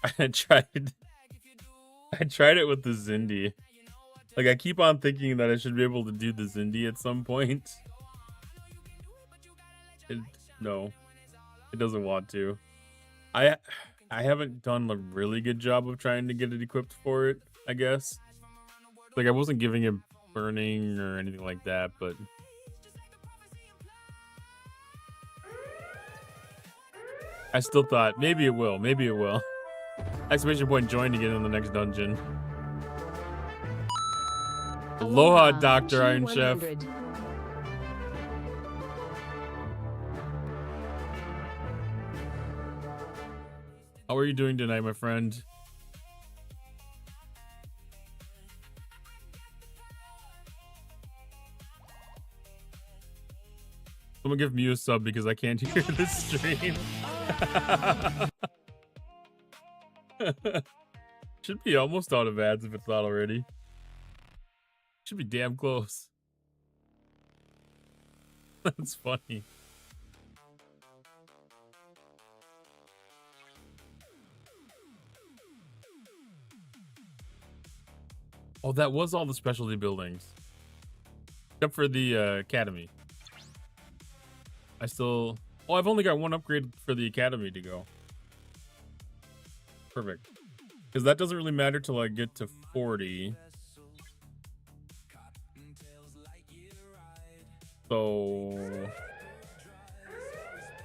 I tried it with the Zindi. Like, I keep on thinking that I should be able to do the Zindi at some point. No, it doesn't want to. I haven't done a really good job of trying to get it equipped for it, I guess. Like, I wasn't giving it burning or anything like that, but I still thought maybe it will, maybe it will. Exclamation point join to get in the next dungeon. Aloha, Dr. Iron Chef. How are you doing tonight, my friend? Someone give me a sub because I can't hear the stream. Should be almost out of ads if it's not already. Should be damn close. That's funny. Oh, that was all the specialty buildings. Except for the academy. I still... Oh, I've only got one upgrade for the academy to go. Perfect. Because that doesn't really matter till I get to 40. So...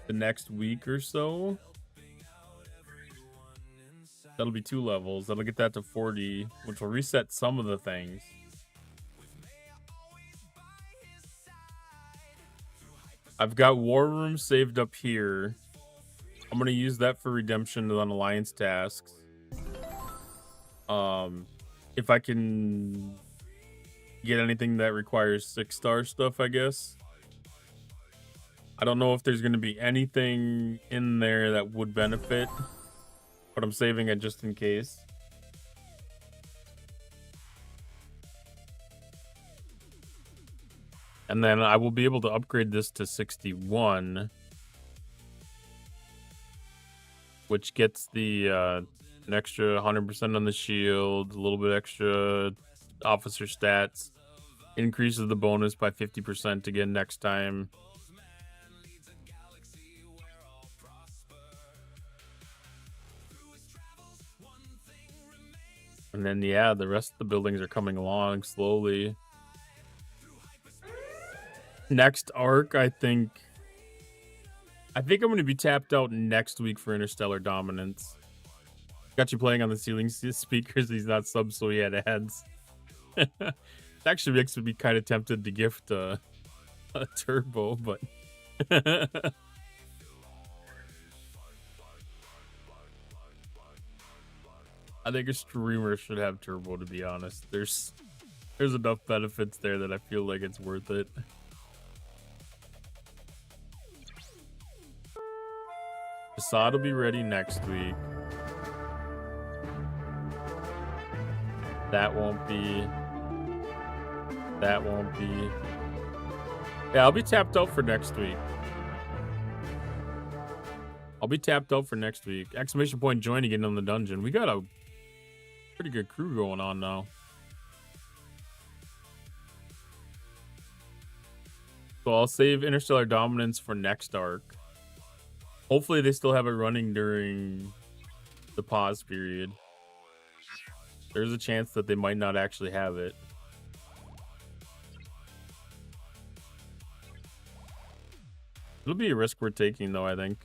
the next week or so... that'll be 2 levels. That'll get that to 40, which will reset some of the things. I've got War Room saved up here. I'm going to use that for redemption on alliance tasks. If I can get anything that requires 6-star stuff, I guess. I don't know if there's going to be anything in there that would benefit, but I'm saving it just in case. And then I will be able to upgrade this to 61. Which gets the an extra 100% on the shield, a little bit extra officer stats. Increases the bonus by 50% again next time. And then, yeah, the rest of the buildings are coming along slowly. Next arc, I think I'm going to be tapped out next week for Interstellar Dominance. Got you playing on the ceiling speakers. He's not sub, so he had ads. It actually makes me kind of tempted to gift a turbo, but... I think a streamer should have turbo, to be honest. There's enough benefits there that I feel like it's worth it. Assad will be ready next week. That won't be. That won't be. Yeah, I'll be tapped out for next week. I'll be tapped out for next week. Exclamation point join again in the dungeon. We got a pretty good crew going on now. So I'll save Interstellar Dominance for next arc. Hopefully they still have it running during the pause period. There's a chance that they might not actually have it. It'll be a risk we're taking though, I think.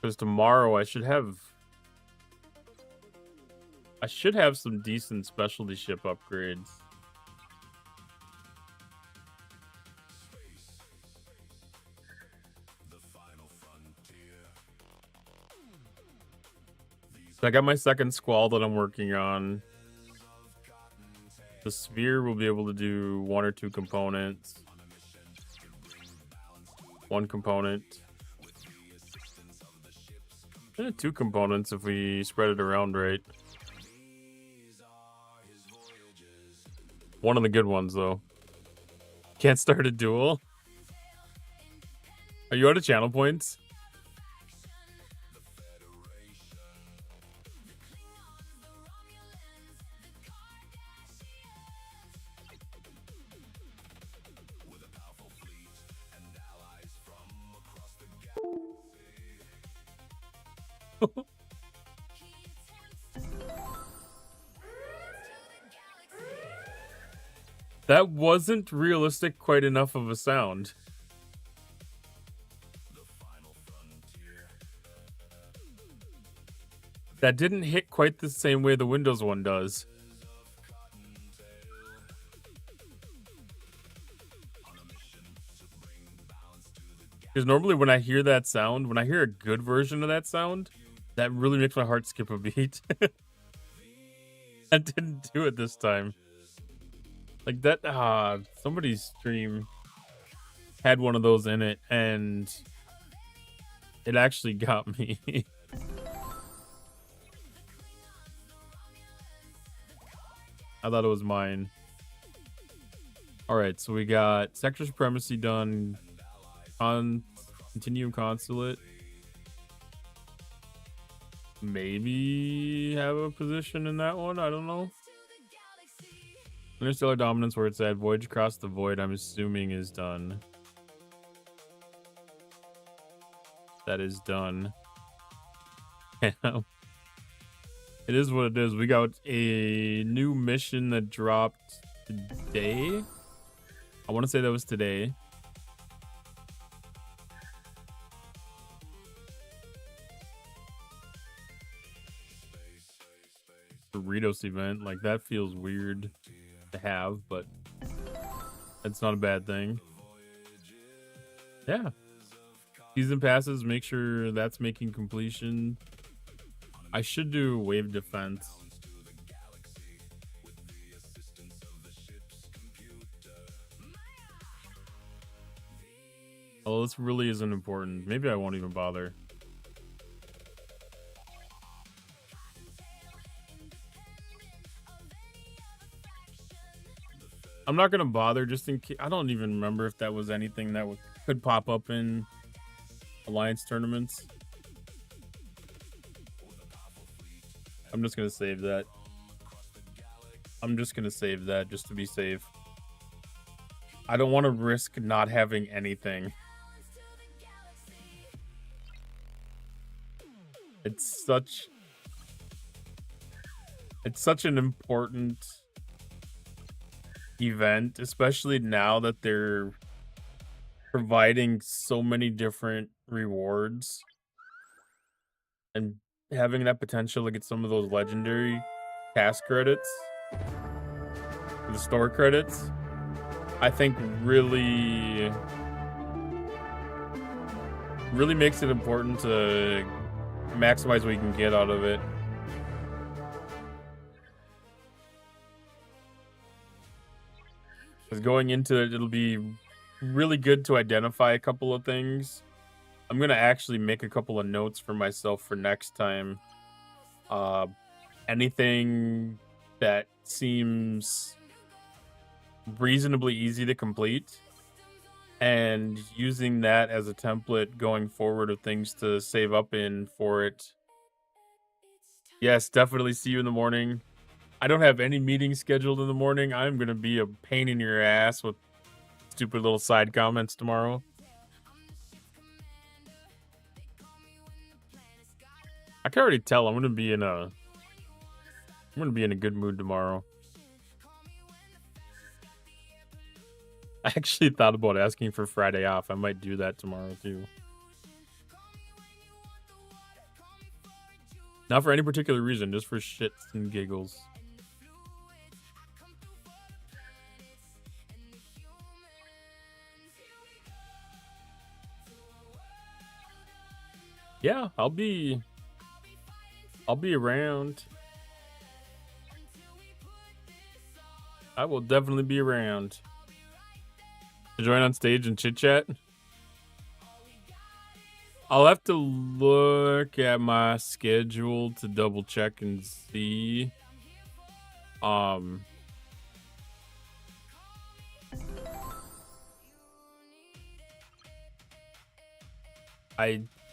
Because tomorrow I should have some decent specialty ship upgrades. So I got my second squall that I'm working on. The sphere will be able to do 1 or 2 components. 1 component. 2 components if we spread it around right. One of the good ones though. Can't start a duel. Are you out of channel points? That wasn't realistic quite enough of a sound. That didn't hit quite the same way the Windows one does. Because normally when I hear that sound, when I hear a good version of that sound, that really makes my heart skip a beat. I didn't do it this time. Like that, somebody's stream had one of those in it, and it actually got me. I thought it was mine. Alright, so we got Sector Supremacy done. On Continuum Consulate. Maybe have a position in that one, I don't know. Interstellar Dominance, where it's at. Voyage Across the Void, I'm assuming is done. That is done. It is what it is. We got a new mission that dropped today. I want to say that was today. Doritos event, like that feels weird to have, but it's not a bad thing. Yeah, season passes, make sure that's making completion. I should do wave defense. Oh, this really isn't important. Maybe I won't even bother. I'm not gonna bother just in case. I don't even remember if that was anything that could pop up in Alliance tournaments. I'm just gonna save that. I'm just gonna save that just to be safe. I don't want to risk not having anything. It's such an important event, especially now that they're providing so many different rewards and having that potential to get some of those legendary task credits, the store credits. I think really makes it important to maximize what you can get out of it. Because going into it, it'll be really good to identify a couple of things. I'm gonna actually make a couple of notes for myself for next time. Anything that seems reasonably easy to complete, and using that as a template going forward of things to save up in for it. Yes, definitely see you in the morning. I don't have any meetings scheduled in the morning. I'm gonna be a pain in your ass with stupid little side comments tomorrow. I can already tell I'm gonna be in a good mood tomorrow. I actually thought about asking for Friday off. I might do that tomorrow too. Not for any particular reason, just for shits and giggles. Yeah, I'll be around. I will definitely be around. To join on stage and chit chat. I'll have to look at my schedule to double check and see. I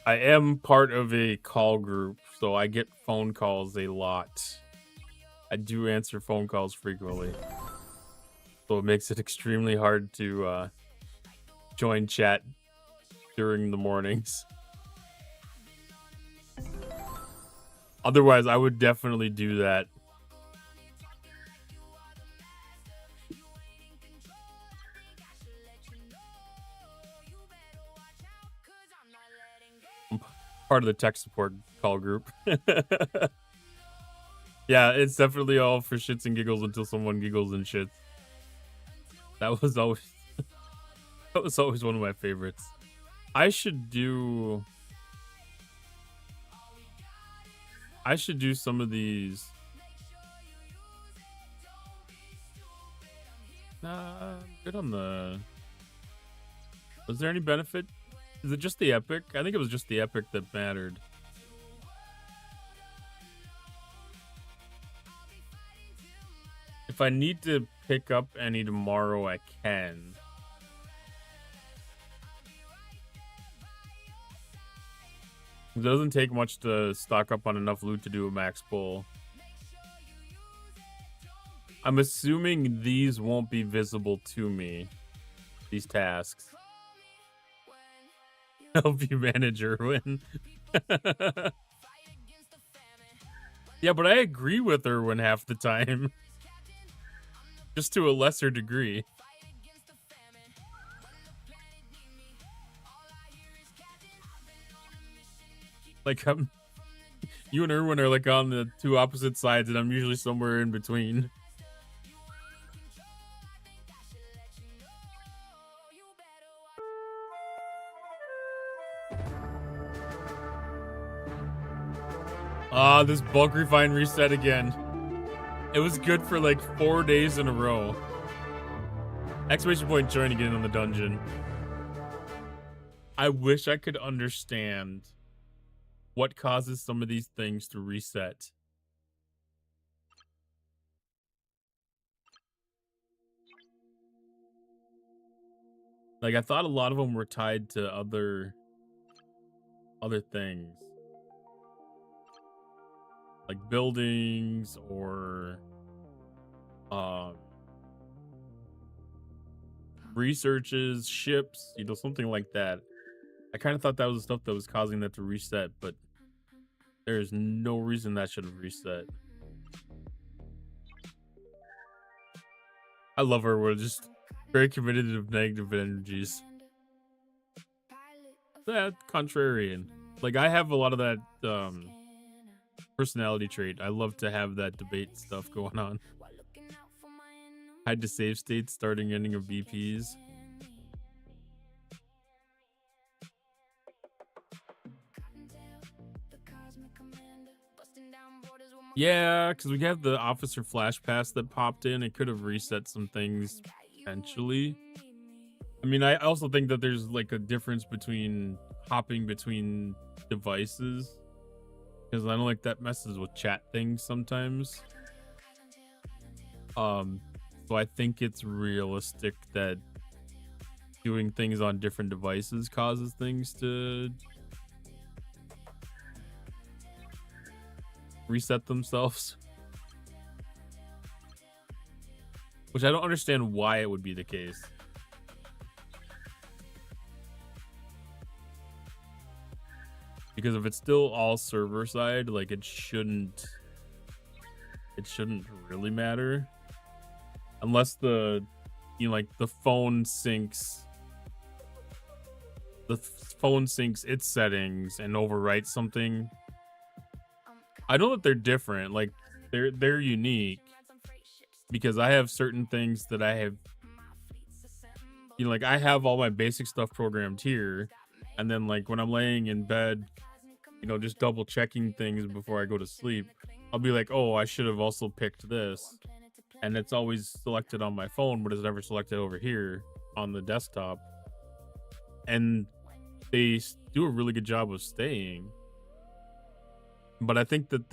am part of a call group, so I get phone calls a lot. I do answer phone calls frequently. So it makes it extremely hard to join chat during the mornings. Otherwise, I would definitely do that. I'm part of the tech support call group. Yeah, it's definitely all for shits and giggles until someone giggles and shits. That was always one of my favorites. I should do some of these. Good on the. Was there any benefit? Is it just the epic? I think it was just the epic that mattered. If I need to pick up any tomorrow, I can. It doesn't take much to stock up on enough loot to do a max pull. I'm assuming these won't be visible to me. These tasks. Help you manage Irwin. Yeah, but I agree with Irwin half the time. Just to a lesser degree. Like, you and Irwin are like on the two opposite sides, and I'm usually somewhere in between. Ah, this bulk refine reset again. It was good for like 4 days in a row. Exclamation point join again on the dungeon. I wish I could understand what causes some of these things to reset. Like, I thought a lot of them were tied to other things. Like buildings or researches, ships, you know, something like that. I kind of thought that was the stuff that was causing that to reset, but there's no reason that should have reset. I love her. We're just very committed to negative energies. That contrarian. Like, I have a lot of that personality trait. I love to have that debate stuff going on. Hide to save states, starting ending of BPs. Yeah, because we have the officer flash pass that popped in. It could have reset some things potentially. I mean, I also think that there's like a difference between hopping between devices, because I know like that messes with chat things sometimes. So I think it's realistic that doing things on different devices causes things to reset themselves. Which I don't understand why it would be the case. Because if it's still all server side, like it shouldn't really matter. Unless the phone syncs its settings and overwrites something. I know that they're different, like they're unique, because I have certain things that I have, like I have all my basic stuff programmed here, and then like when I'm laying in bed, just double checking things before I go to sleep, I'll be like, oh, I should have also picked this, and it's always selected on my phone, but it's never selected over here on the desktop. And they do a really good job of staying, but I think that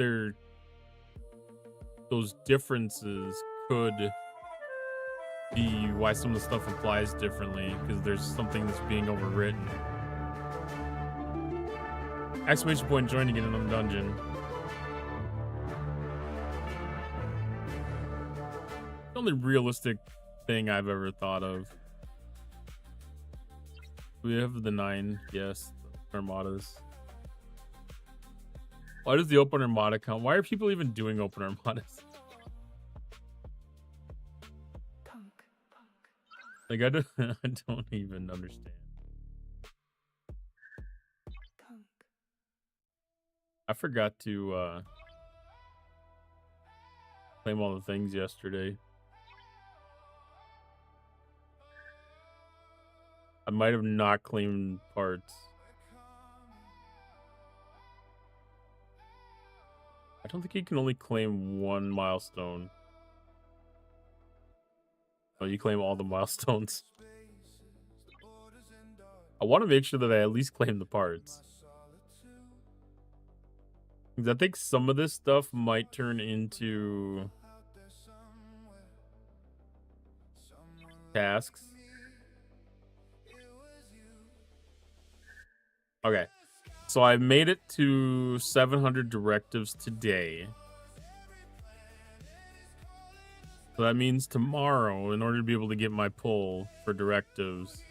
those differences could be why some of the stuff applies differently, because there's something that's being overwritten. Exclamation point joining in the dungeon. The only realistic thing I've ever thought of. We have the 9, yes, armadas. Why does the open armada count? Why are people even doing open armadas? Like I don't even understand. I forgot to claim all the things yesterday. I might have not claimed parts. I don't think you can only claim one milestone. Oh, you claim all the milestones. I want to make sure that I at least claim the parts. Because I think some of this stuff might turn into tasks. Okay. So I made it to 700 directives today. So that means tomorrow, in order to be able to get my pull for directives,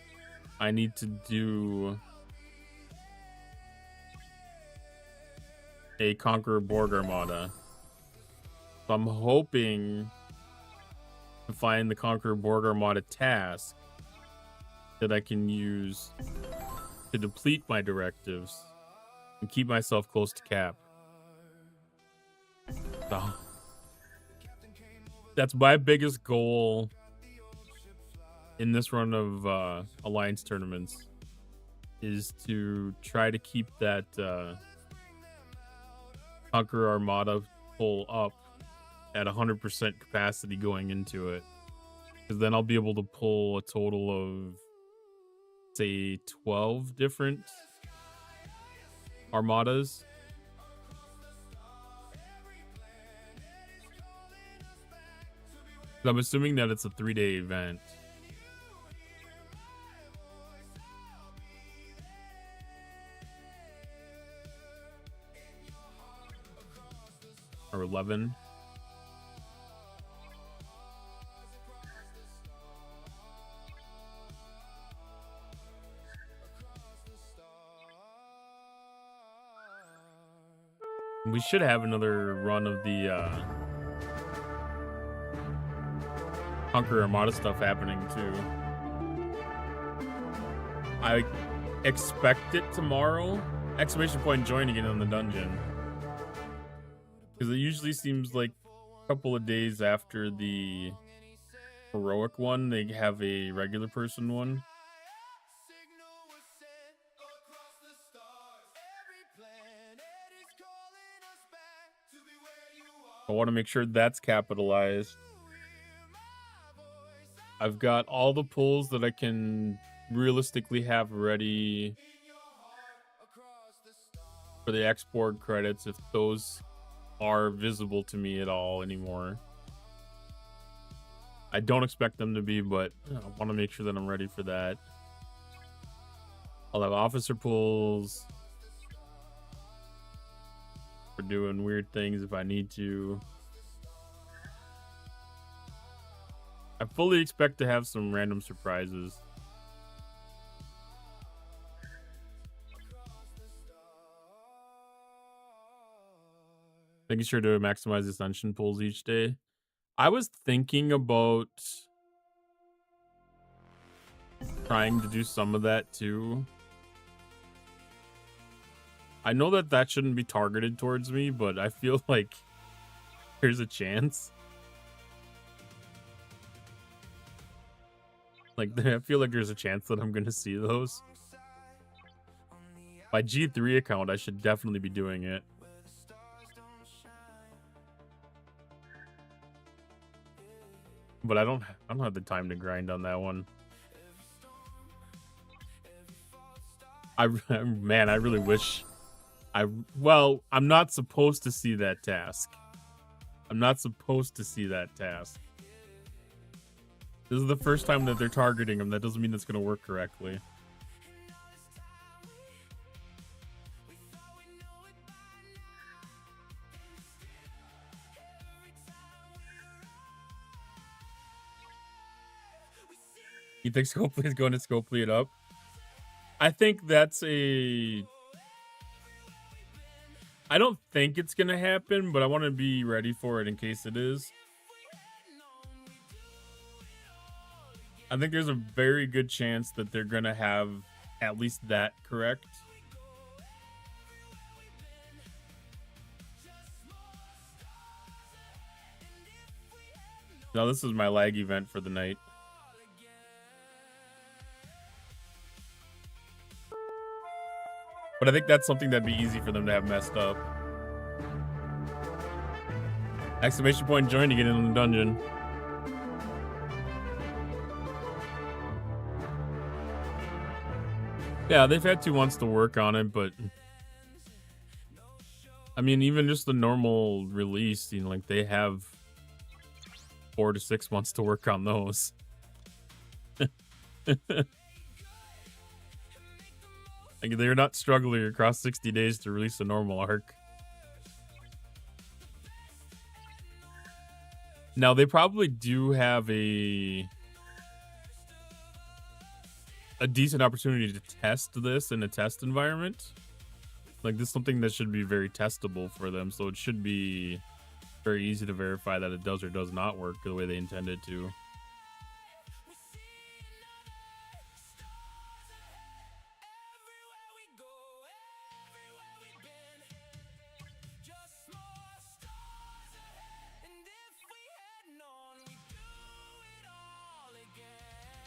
I need to do a Conqueror Borg Armada. So I'm hoping to find the Conqueror Borg Armada task that I can use to deplete my directives and keep myself close to cap. So that's my biggest goal in this run of Alliance tournaments, is to try to keep that Conqueror Armada pull up at 100% capacity going into it, because then I'll be able to pull a total of, say, 12 different armadas. I'm assuming that it's a 3-day event. Or 11. We should have another run of the Conqueror Armada stuff happening too. I expect it tomorrow. Exclamation point joining in on the dungeon. Because it usually seems like a couple of days after the heroic one, they have a regular person one. I want to make sure that's capitalized. I've got all the pulls that I can realistically have ready for the export credits if those are visible to me at all anymore. I don't expect them to be, but I want to make sure that I'm ready for that. I'll have officer pulls for doing weird things if I need to. I fully expect to have some random surprises. Making sure to maximize ascension pulls each day. I was thinking about trying to do some of that too. I know that that shouldn't be targeted towards me, but I feel like there's a chance. Like, I feel like there's a chance that I'm going to see those. My G3 account, I should definitely be doing it. But I don't have the time to grind on that one. Man, I really wish well, I'm not supposed to see that task. I'm not supposed to see that task. This is the first time that they're targeting him. That doesn't mean it's going to work correctly. You think Scopely is going to Scopely it up? I think that's a... I don't think it's going to happen, but I want to be ready for it in case it is. I think there's a very good chance that they're going to have at least that correct. Now, this is my lag event for the night. But I think that's something that'd be easy for them to have messed up. Exclamation point join to get in the dungeon. Yeah, they've had 2 months to work on it, but I mean, even just the normal release, you know, like they have 4 to 6 months to work on those. Like, they're not struggling across 60 days to release a normal arc. Now, they probably do have a decent opportunity to test this in a test environment. Like, this is something that should be very testable for them, so it should be very easy to verify that it does or does not work the way they intend it to.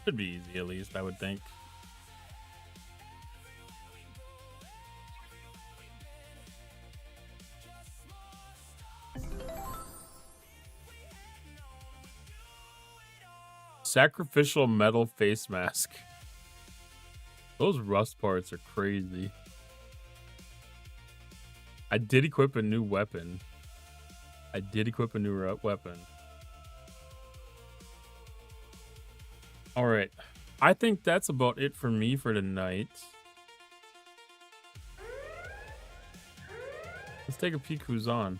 Should be easy, at least, I would think. Sacrificial metal face mask. Those rust parts are crazy. I did equip a new weapon. All right. I think that's about it for me for tonight. Let's take a peek who's on.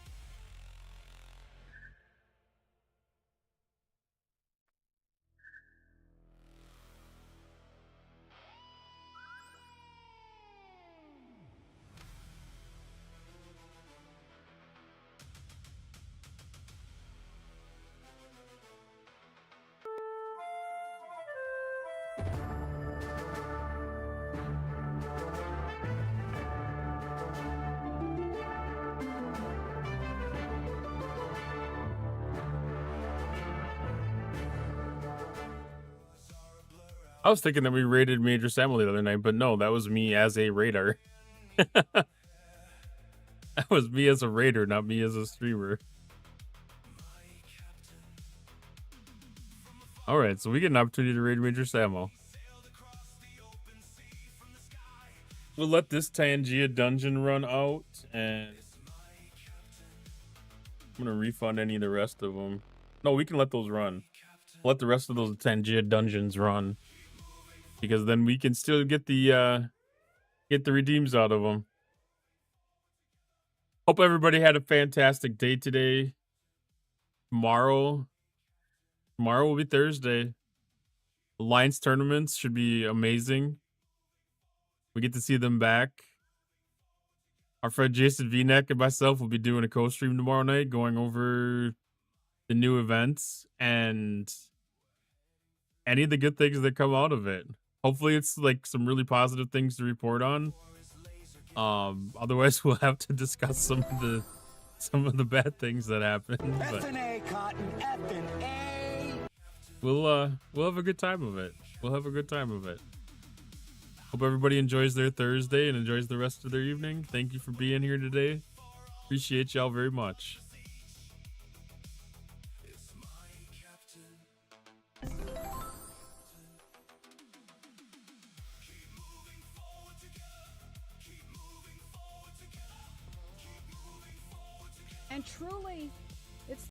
I was thinking that we raided Major Samuel the other night, but no, that was me as a raider. That was me as a raider, not me as a streamer. Alright, so we get an opportunity to raid Major Samuel. we'll let this Tangia dungeon run out, and I'm gonna refund any of the rest of them. No, we can let those run. Let the rest of those Tangia dungeons run, because then we can still get the redeems out of them. Hope everybody had a fantastic day today. Tomorrow will be Thursday. The Lions tournaments should be amazing. We get to see them back. Our friend Jason V-Neck and myself will be doing a co-stream tomorrow night, going over the new events and any of the good things that come out of it. Hopefully it's like some really positive things to report on. Otherwise we'll have to discuss some of the bad things that happen. But F&A, Cotton, F&A. we'll have a good time of it. Hope everybody enjoys their Thursday and enjoys the rest of their evening. Thank you for being here today. Appreciate y'all very much. And truly,